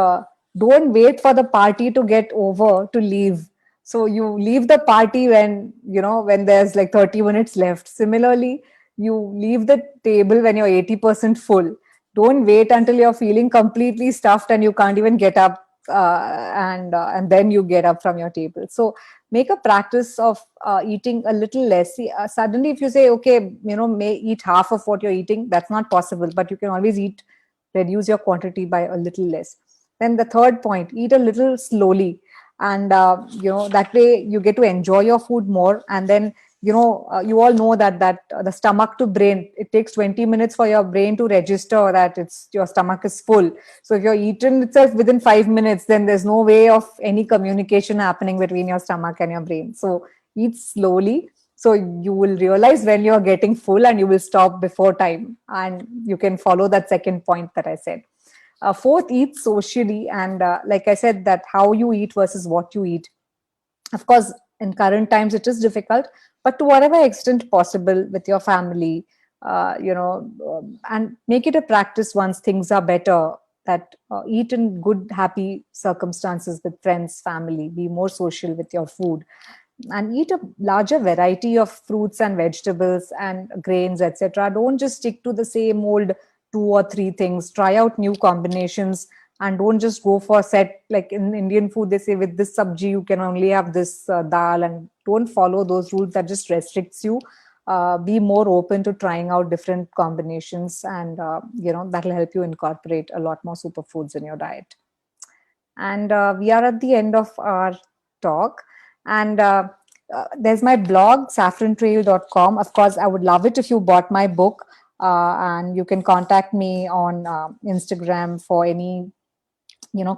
don't wait for the party to get over to leave. So you leave the party when there's like 30 minutes left. Similarly, you leave the table when you're 80% full. Don't wait until you're feeling completely stuffed and you can't even get up, and then you get up from your table. So make a practice of eating a little less. See, suddenly if you say, okay, may eat half of what you're eating, that's not possible, but you can always reduce your quantity by a little less. Then the third point, eat a little slowly, and that way you get to enjoy your food more. And then you all know that the stomach to brain, it takes 20 minutes for your brain to register that your stomach is full. So if you're eaten itself within 5 minutes, then there's no way of any communication happening between your stomach and your brain. So eat slowly. So you will realize when you're getting full, and you will stop before time. And you can follow that second point that I said. Fourth, eat socially. And like I said, that how you eat versus what you eat. Of course, in current times, it is difficult, but to whatever extent possible with your family, and make it a practice once things are better, that eat in good, happy circumstances with friends, family, be more social with your food, and eat a larger variety of fruits and vegetables and grains, etc. Don't just stick to the same old two or three things. Try out new combinations, and don't just go for set, like in Indian food they say with this sabji you can only have this dal, and don't follow those rules that just restricts you. Be more open to trying out different combinations, and that'll help you incorporate a lot more superfoods in your diet. And we are at the end of our talk. And there's my blog, saffrontrail.com. Of course, I would love it if you bought my book. And you can contact me on Instagram for any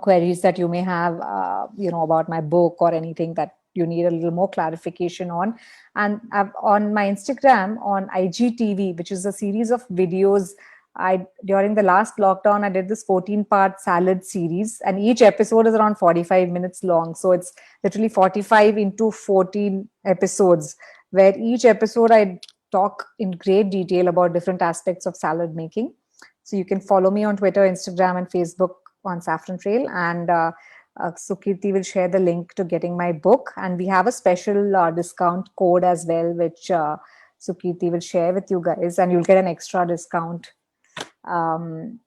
queries that you may have about my book, or anything that you need a little more clarification on. And on my Instagram, on IGTV, which is a series of videos, during the last lockdown I did this 14-part salad series, and each episode is around 45 minutes long. So it's literally 45 into 14 episodes, where each episode I talk in great detail about different aspects of salad making. So you can follow me on Twitter, Instagram, and Facebook on Saffron Trail. And Sukirti will share the link to getting my book. And we have a special discount code as well, which Sukirti will share with you guys. And you'll get an extra discount, beyond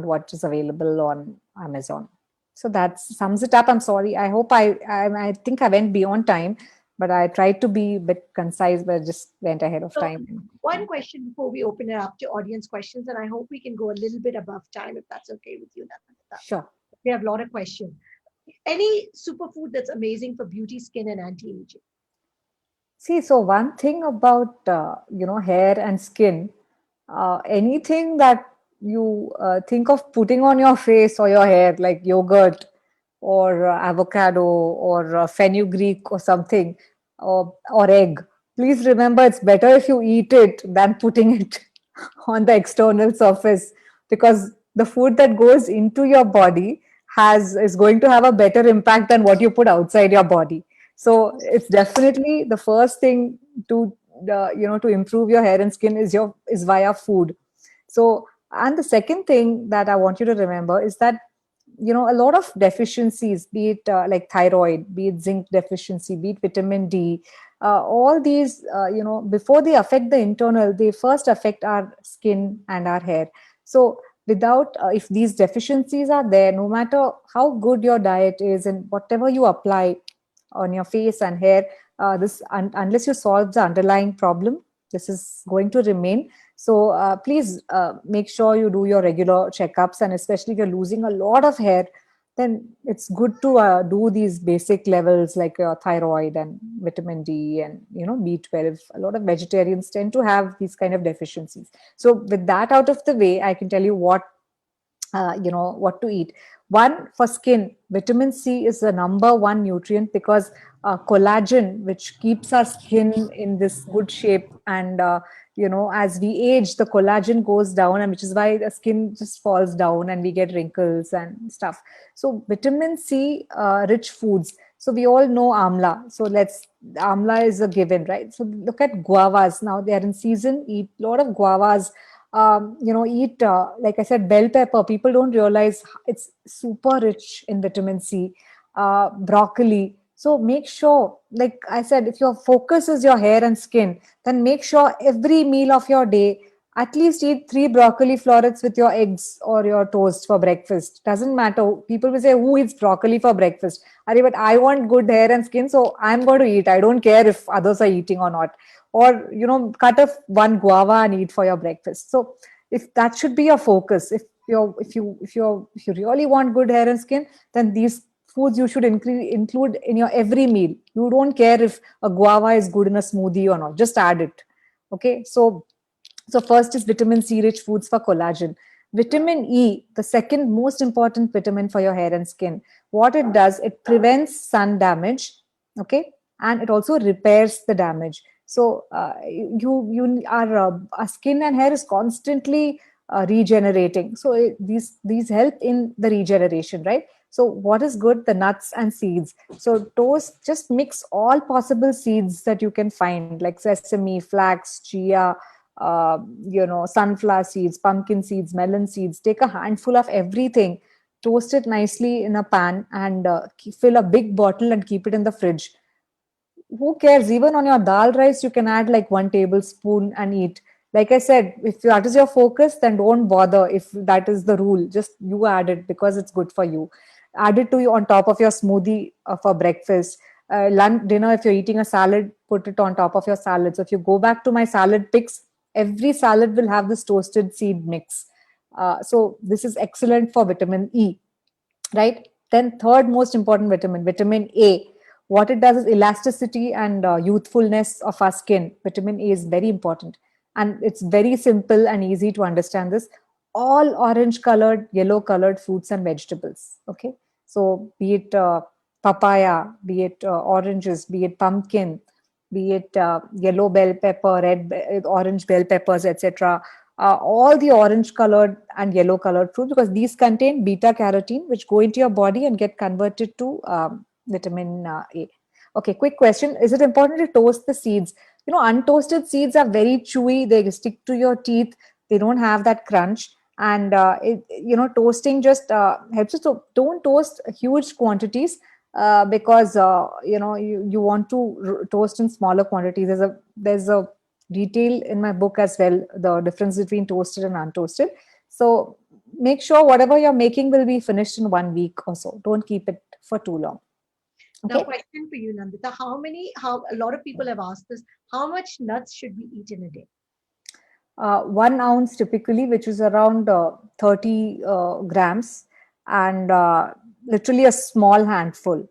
what is available on Amazon. So that sums it up. I'm sorry. I hope I think I went beyond time, but I tried to be a bit concise, but just went ahead of So, time. one question before we open it up to audience questions, and I hope we can go a little bit above time if that's okay with you, Nandita. Sure. We have a lot of questions. Any superfood that's amazing for beauty, skin, and anti-aging? See, so one thing about hair and skin, anything that you think of putting on your face or your hair, like yogurt or avocado or fenugreek or something, or egg. Please remember, it's better if you eat it than putting it on the external surface, because the food that goes into your body is going to have a better impact than what you put outside your body. So it's definitely the first thing to improve your hair and skin is via food. So, and the second thing that I want you to remember is that a lot of deficiencies, be it like thyroid, be it zinc deficiency, be it vitamin D, all these before they affect the internal, they first affect our skin and our hair. So without if these deficiencies are there, no matter how good your diet is and whatever you apply on your face and hair, unless you solve the underlying problem, this is going to remain. So please make sure you do your regular checkups, and especially if you're losing a lot of hair, then it's good to do these basic levels like your thyroid and vitamin D and B12. A lot of vegetarians tend to have these kind of deficiencies. So with that out of the way, I can tell you what to eat. One, for skin, vitamin C is the number one nutrient because collagen, which keeps our skin in this good shape, and as we age, the collagen goes down, and which is why the skin just falls down and we get wrinkles and stuff. So vitamin C rich foods. So we all know amla. So amla is a given, right? So look at guavas. Now they are in season. Eat a lot of guavas. Eat, like I said, bell pepper. People don't realize it's super rich in vitamin C. Broccoli. So make sure, like I said, if your focus is your hair and skin, then make sure every meal of your day, at least eat 3 broccoli florets with your eggs or your toast for breakfast. Doesn't matter. People will say, who eats broccoli for breakfast? But I want good hair and skin, so I'm going to eat. I don't care if others are eating or not. Or cut off one guava and eat for your breakfast. So if that should be your focus, if you really want good hair and skin, then these foods you should include in your every meal. You don't care if a guava is good in a smoothie or not, just add it. Okay, so first is vitamin C rich foods for collagen. Vitamin E, the second most important vitamin for your hair and skin. What it does, it prevents sun damage, okay, and it also repairs the damage. So you our skin and hair is constantly regenerating. So these help in the regeneration, right? So what is good? The nuts and seeds. So toast, just mix all possible seeds that you can find, like sesame, flax, chia, sunflower seeds, pumpkin seeds, melon seeds. Take a handful of everything, toast it nicely in a pan, and fill a big bottle and keep it in the fridge. Who cares? Even on your dal rice, you can add like 1 tablespoon and eat. Like I said, if that is your focus, then don't bother if that is the rule. Just you add it because it's good for you. Add it to you on top of your smoothie for breakfast. Lunch, dinner, if you're eating a salad, put it on top of your salad. So if you go back to my salad picks, every salad will have this toasted seed mix. So this is excellent for vitamin E, right? Then third most important vitamin, vitamin A. What it does is elasticity and youthfulness of our skin. Vitamin A is very important, and it's very simple and easy to understand this. All orange colored, yellow colored fruits and vegetables. Okay, so be it papaya, be it oranges, be it pumpkin, be it yellow bell pepper, orange bell peppers, etc. All the orange colored and yellow colored fruits, because these contain beta carotene, which go into your body and get converted to vitamin A. Okay, quick question. Is it important to toast the seeds? Untoasted seeds are very chewy. They stick to your teeth. They don't have that crunch. And, toasting just helps you. So don't toast huge quantities because, you want to toast in smaller quantities. There's a detail in my book as well, the difference between toasted and untoasted. So make sure whatever you're making will be finished in 1 week or so. Don't keep it for too long. Now, Okay. question for you, Nandita. How a lot of people have asked this, how much nuts should we eat in a day? 1 ounce typically, which is around 30 grams, and literally a small handful.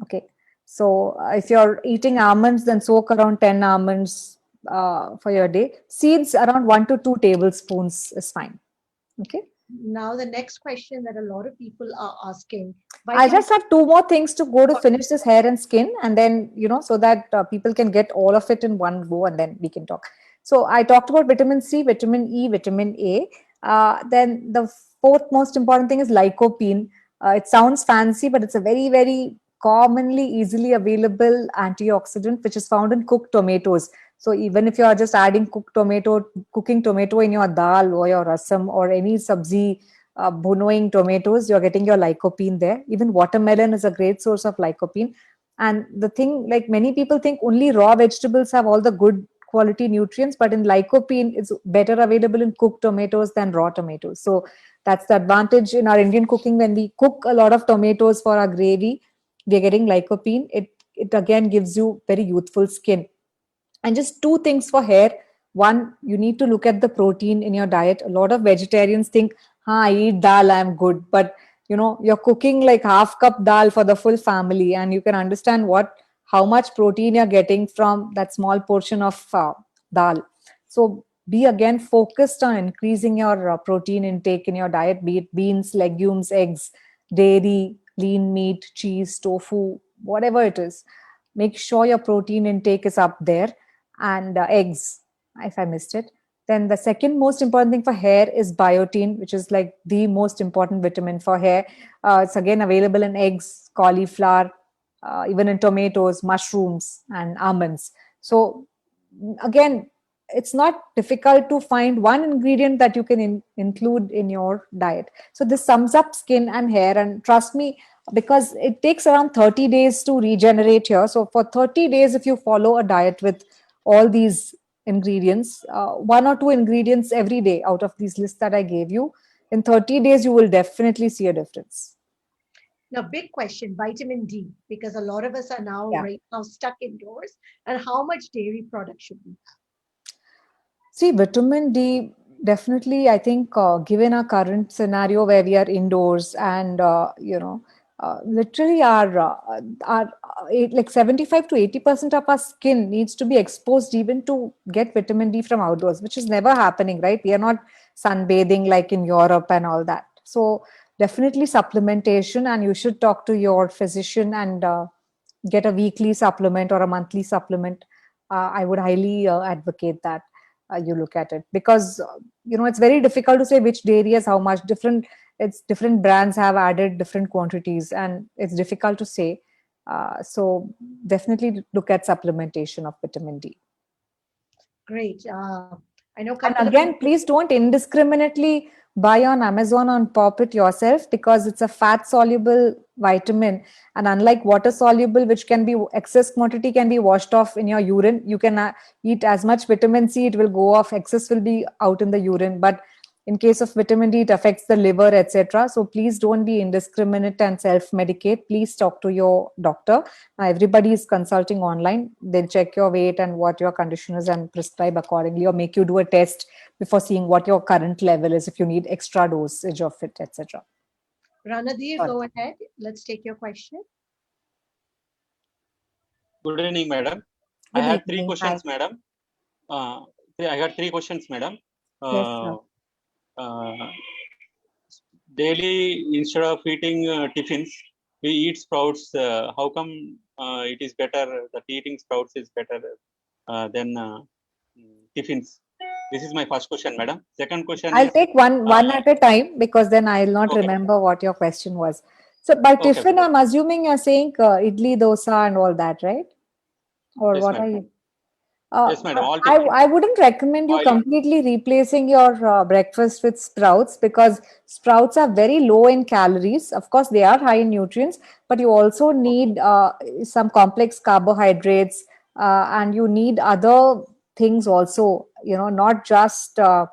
Okay. So if you're eating almonds, then soak around 10 almonds for your day. Seeds around 1 to 2 tablespoons is fine. Okay. Now, the next question that a lot of people are asking, I just have two more things to go to finish this hair and skin, and then, so that people can get all of it in one go, and then we can talk. So I talked about vitamin C, vitamin E, vitamin A. Then the fourth most important thing is lycopene. It sounds fancy, but it's a very, very commonly, easily available antioxidant, which is found in cooked tomatoes. So even if you are just adding cooking tomato in your dal or your rasam or any sabzi, bunoing tomatoes, you're getting your lycopene there. Even watermelon is a great source of lycopene. And the thing, like many people think only raw vegetables have all the good quality nutrients, but in lycopene, it's better available in cooked tomatoes than raw tomatoes. So that's the advantage in our Indian cooking. When we cook a lot of tomatoes for our gravy, we're getting lycopene. It again gives you very youthful skin. And just two things for hair. One, you need to look at the protein in your diet. A lot of vegetarians think, I eat dal, I'm good. But you're cooking like half cup dal for the full family, and you can understand how much protein you're getting from that small portion of dal. So be again focused on increasing your protein intake in your diet, be it beans, legumes, eggs, dairy, lean meat, cheese, tofu, whatever it is. Make sure your protein intake is up there, and eggs, if I missed it. Then the second most important thing for hair is biotin, which is like the most important vitamin for hair. It's again available in eggs, cauliflower, even in tomatoes, mushrooms, and almonds. So again, it's not difficult to find one ingredient that you can include in your diet. So this sums up skin and hair, and trust me, because it takes around 30 days to regenerate here. So for 30 days, if you follow a diet with all these ingredients, one or two ingredients every day out of these lists that I gave you, in 30 days, you will definitely see a difference. Now, big question, vitamin D, because a lot of us are now Yeah. right now stuck indoors. And how much dairy product should we have? See, vitamin D, definitely, I think, given our current scenario where we are indoors and, literally like 75 to 80% of our skin needs to be exposed even to get vitamin D from outdoors, which is never happening, right? We are not sunbathing like in Europe and all that. So definitely supplementation, and you should talk to your physician and get a weekly supplement or a monthly supplement. I would highly advocate that you look at it, because it's very difficult to say which dairy has how much. Different brands have added different quantities, and it's difficult to say. So definitely look at supplementation of vitamin D. Great. I know a And couple of again, people. please don't indiscriminately buy on Amazon and pop it yourself, because it's a fat soluble vitamin. And unlike water soluble, which can be excess quantity can be washed off in your urine, you can eat as much vitamin C, it will go off, excess will be out in the urine. But in case of vitamin D, it affects the liver, etc. So please don't be indiscriminate and self-medicate. Please talk to your doctor. Now, everybody is consulting online. They'll check your weight and what your condition is and prescribe accordingly, or make you do a test before seeing what your current level is, if you need extra dosage of it, etc. Ranadir, Sorry. go ahead. Let's take your question. Good evening, madam. I Good had three evening. Hi. questions, madam. I got three questions, madam. Yes, sir. Uh, Daily, instead of eating tiffins, we eat sprouts. How come it is better that eating sprouts is better than tiffins? This is my first question, madam. Second question I'll is take one at a time, because then I'll not okay, remember what your question was. So by okay, tiffin, madam. I'm assuming you're saying idli, dosa, and all that, right? Or Yes, what are madam. you? Yes, madam. All tiffins. I wouldn't recommend you Oily. completely replacing your breakfast with sprouts, because sprouts are very low in calories. Of course, they are high in nutrients, but you also need some complex carbohydrates, and you need other things also. Not just uh,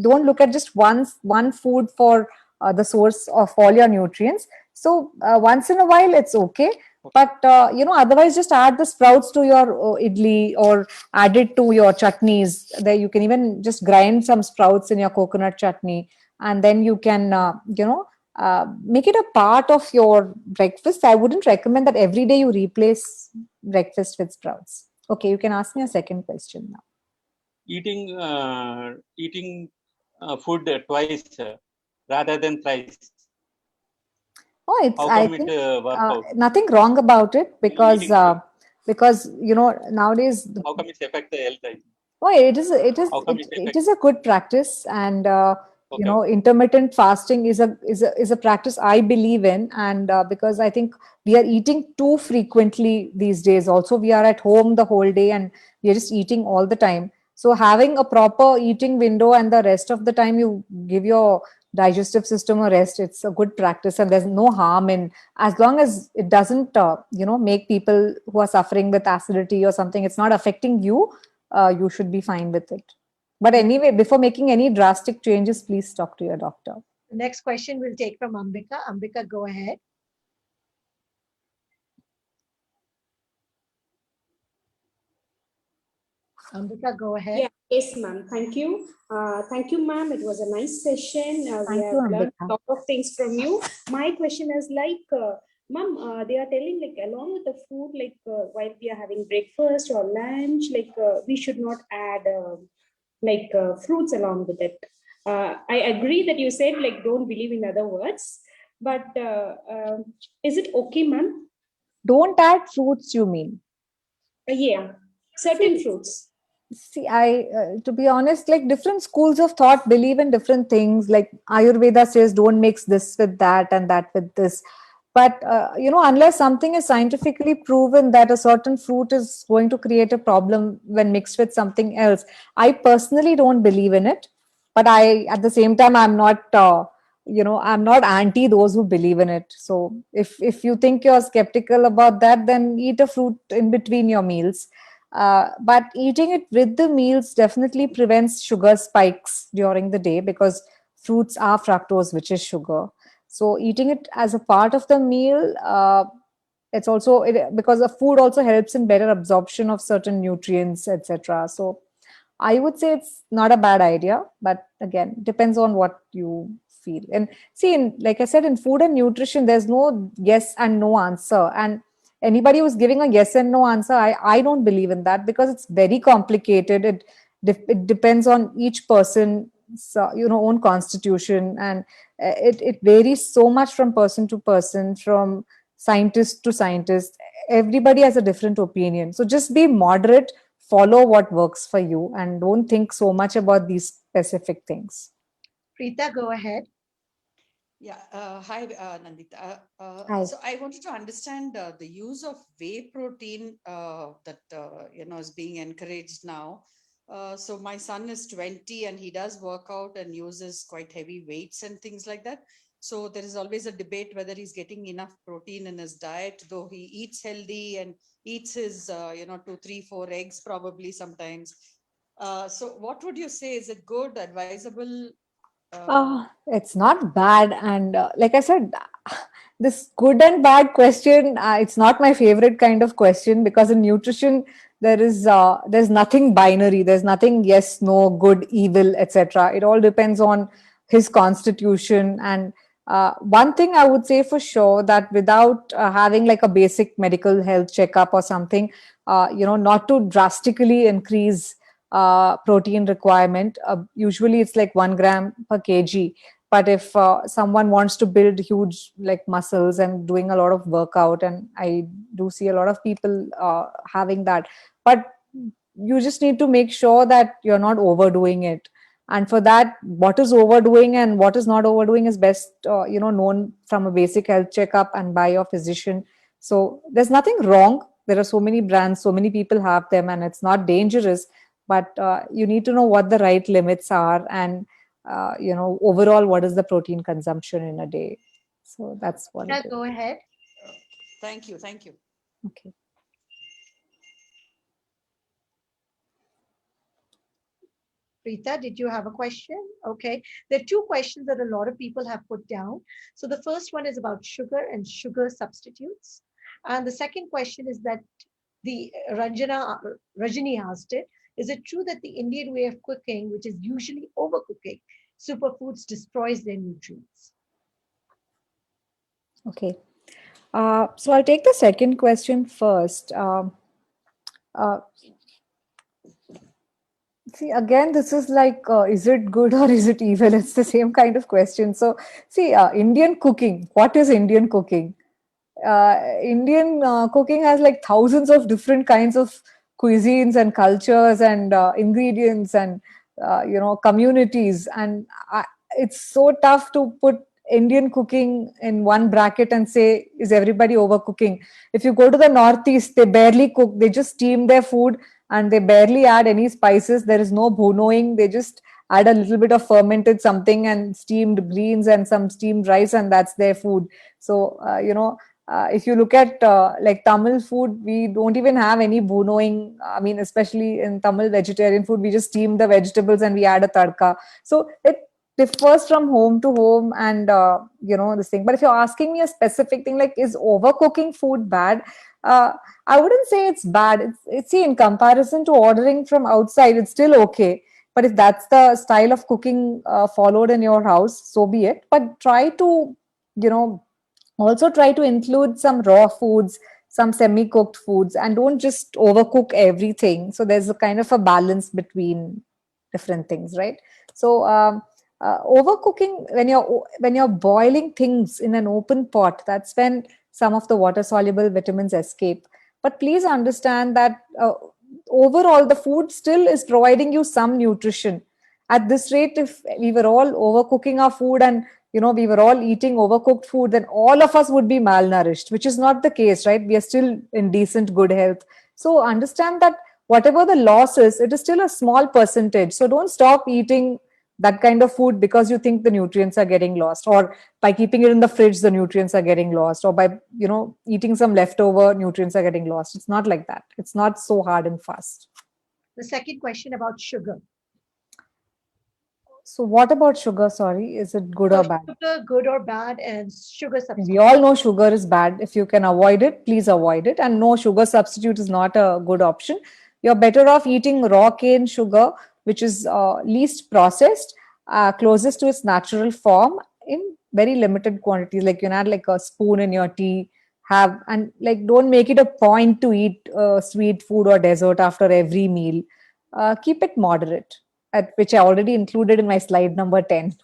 don't look at just one food for the source of all your nutrients. So once in a while, it's okay, but otherwise just add the sprouts to your idli, or add it to your chutneys. There you can even just grind some sprouts in your coconut chutney, and then you can make it a part of your breakfast. I wouldn't recommend that every day you replace breakfast with sprouts. Okay, you can ask me a second question now. Eating food twice rather than thrice. Oh, How I come it think work out? nothing wrong about it, because Eating food. nowadays. How come it affect the health? I think? Oh, How come it it affect? is a good practice, and Okay. intermittent fasting is a practice I believe in, and because I think we are eating too frequently these days. Also, we are at home the whole day, and we are just eating all the time. So having a proper eating window, and the rest of the time you give your digestive system a rest, it's a good practice, and there's no harm in, as long as it doesn't make people who are suffering with acidity or something, it's not affecting you. You should be fine with it. But anyway, before making any drastic changes, please talk to your doctor. The next question we'll take from Ambika. Ambika, go ahead. Ambika, go ahead. Yeah. Yes, ma'am. Thank you. Thank you, ma'am. It was a nice session. We Thank you, have learned Ambika. a lot of things from you. My question is like, ma'am, they are telling like along with the food, like while we are having breakfast or lunch, like we should not add fruits along with it. I agree that you said like don't believe in other words, but is it okay, ma'am? Don't add fruits, you mean? Yeah, certain See, fruits. to be honest, like different schools of thought believe in different things. Like Ayurveda says, don't mix this with that and that with this. But, unless something is scientifically proven that a certain fruit is going to create a problem when mixed with something else, I personally don't believe in it. But at the same time, I'm not anti those who believe in it. So if you think you're skeptical about that, then eat a fruit in between your meals. But eating it with the meals definitely prevents sugar spikes during the day because fruits are fructose, which is sugar. So eating it as a part of the meal, because the food also helps in better absorption of certain nutrients, etc. So I would say it's not a bad idea, but again, depends on what you feel. And see, like I said, in food and nutrition, there's no yes and no answer. And anybody who's giving a yes and no answer, I don't believe in that because it's very complicated. It depends on each person's own constitution, and it varies so much from person to person, from scientist to scientist. Everybody has a different opinion. So just be moderate, follow what works for you, and don't think so much about these specific things. Preeta, go ahead. Yeah, hi, Nandita. Hi. So I wanted to understand the use of whey protein that is being encouraged now. So my son is 20 and he does work out and uses quite heavy weights and things like that. So there is always a debate whether he's getting enough protein in his diet, though he eats healthy and eats his 2, 3, 4 eggs probably sometimes. So what would you say? Is it good, advisable? It's not bad. And like I said, this good and bad question, it's not my favorite kind of question because in nutrition, there's nothing binary. There's nothing yes, no, good, evil, etc. It all depends on his constitution. And one thing I would say for sure that without having like a basic medical health checkup or something, not to drastically increase protein requirement. Usually it's like 1 gram per kg. But if someone wants to build huge like muscles and doing a lot of workout, and I do see a lot of people having that, but you just need to make sure that you're not overdoing it. And for that, what is overdoing and what is not overdoing is best known from a basic health checkup and by your physician. So there's nothing wrong. There are so many brands, so many people have them, and it's not dangerous. But you need to know what the right limits are, and overall what is the protein consumption in a day. So that's what it Yeah, is. go ahead. Thank you. Thank you. Okay. Preeta, did you have a question? Okay. There are two questions that a lot of people have put down. So the first one is about sugar and sugar substitutes. And the second question is that the Rajani asked it, is it true that the Indian way of cooking, which is usually overcooking superfoods, destroys their nutrients? Okay. So I'll take the second question first. Uh, See, again, this is like, is it good or is it evil? It's the same kind of question. So, see, Indian cooking, what is Indian cooking? Indian cooking has like thousands of different kinds of cuisines and cultures and ingredients and communities, and it's so tough to put Indian cooking in one bracket and say is everybody overcooking. If you go to the northeast, they barely cook; they just steam their food and they barely add any spices. There is no bhunoing; they just add a little bit of fermented something and steamed greens and some steamed rice, and that's their food. So if you look at like Tamil food, we don't even have any bhunoing. I mean, especially in Tamil vegetarian food, we just steam the vegetables and we add a tadka. So it differs from home to home, and this thing. But if you're asking me a specific thing like is overcooking food bad? I wouldn't say it's bad. It's see, in comparison to ordering from outside, it's still okay. But if that's the style of cooking followed in your house, so be it. But try to, you know, also try to include some raw foods, some semi-cooked foods, and don't just overcook everything. So there's a kind of a balance between different things, right? So overcooking, when you're boiling things in an open pot, that's when some of the water soluble vitamins escape. But please understand that overall the food still is providing you some nutrition. At this rate, if we were all overcooking our food and we were all eating overcooked food, then all of us would be malnourished, which is not the case, right? We are still in decent good health. So understand that whatever the loss is, it is still a small percentage. So don't stop eating that kind of food because you think the nutrients are getting lost, or by keeping it in the fridge the nutrients are getting lost, or by eating some leftover nutrients are getting lost. It's not like that. It's not so hard and fast. The second question about sugar. So what about sugar? Sorry, is it good So or bad? sugar, good or bad, and sugar substitute. We all know sugar is bad. If you can avoid it, please avoid it. And no, sugar substitute is not a good option. You're better off eating raw cane sugar, which is least processed, closest to its natural form, in very limited quantities. Like you can add like a spoon in your tea. And like don't make it a point to eat sweet food or dessert after every meal. Keep it moderate, at which I already included in my slide number 10.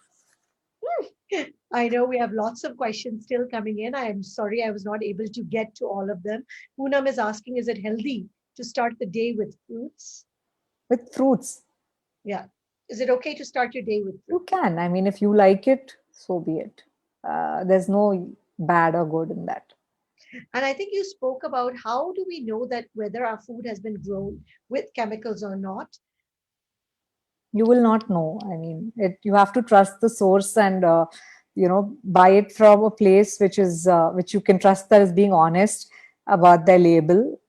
I know we have lots of questions still coming in. I am sorry I was not able to get to all of them. Poonam is asking, is it healthy to start the day with fruits? With fruits. Yeah. Is it okay to start your day with fruits? You can. I mean, if you like it, so be it. There's no bad or good in that. And I think you spoke about how do we know that whether our food has been grown with chemicals or not? You will not know. I mean, you have to trust the source and buy it from a place which you can trust, that is being honest about their label.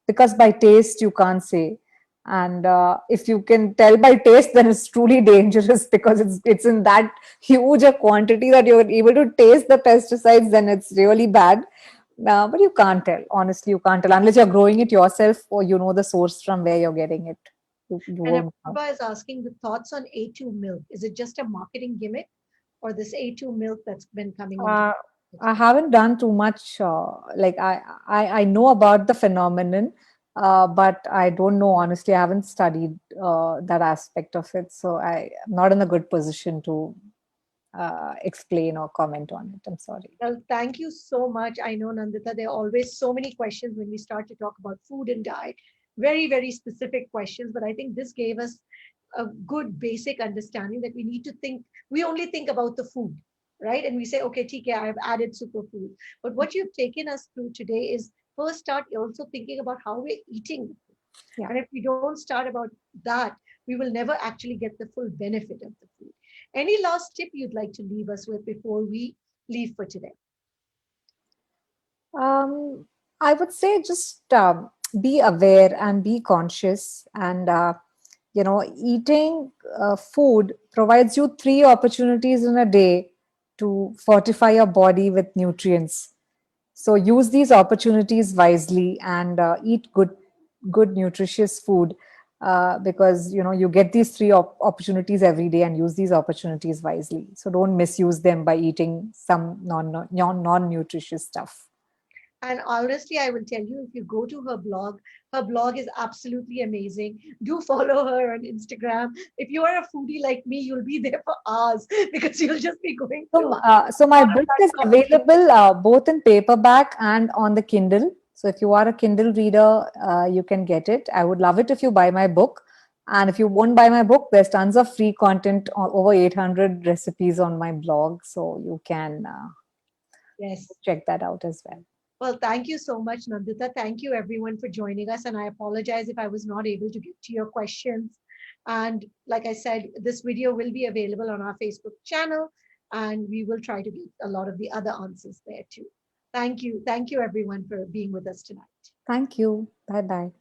Because by taste you can't say, and if you can tell by taste, then it's truly dangerous because it's in that huge a quantity that you're able to taste the pesticides. Then it's really bad. But you can't tell. Honestly, you can't tell unless you're growing it yourself or you know the source from where you're getting it. You And won't know. Apurva is asking the thoughts on A2 milk. Is it just a marketing gimmick, or this A2 milk that's been coming in? I haven't done too much. Like I know about the phenomenon, but I don't know honestly. I haven't studied that aspect of it, so I'm not in a good position to explain or comment on it. I'm sorry. Well, thank you so much. I know, Nandita, there are always so many questions when we start to talk about food and diet. Very, very specific questions, but I think this gave us a good basic understanding that we need to think. We only think about the food, right? And we say, okay, TK, I've added superfood. But what you've taken us through today is first start also thinking about how we're eating the food. Yeah. And if we don't start about that, we will never actually get the full benefit of the food. Any last tip you'd like to leave us with before we leave for today? I would say just be aware and be conscious, and eating food provides you 3 opportunities in a day to fortify your body with nutrients. So use these opportunities wisely and eat good nutritious food, because you get these 3 opportunities every day, and use these opportunities wisely. So don't misuse them by eating some non-nutritious stuff. And honestly, I will tell you, if you go to her blog is absolutely amazing. Do follow her on Instagram. If you are a foodie like me, you'll be there for hours because you'll just be going through. So my book is available both in paperback and on the Kindle. So if you are a Kindle reader, you can get it. I would love it if you buy my book. And if you won't buy my book, there's tons of free content, over 800 recipes on my blog. So you can Yes. check that out as well. Well, thank you so much, Nandita. Thank you, everyone, for joining us. And I apologize if I was not able to get to your questions. And like I said, this video will be available on our Facebook channel, and we will try to get a lot of the other answers there too. Thank you. Thank you, everyone, for being with us tonight. Thank you. Bye-bye.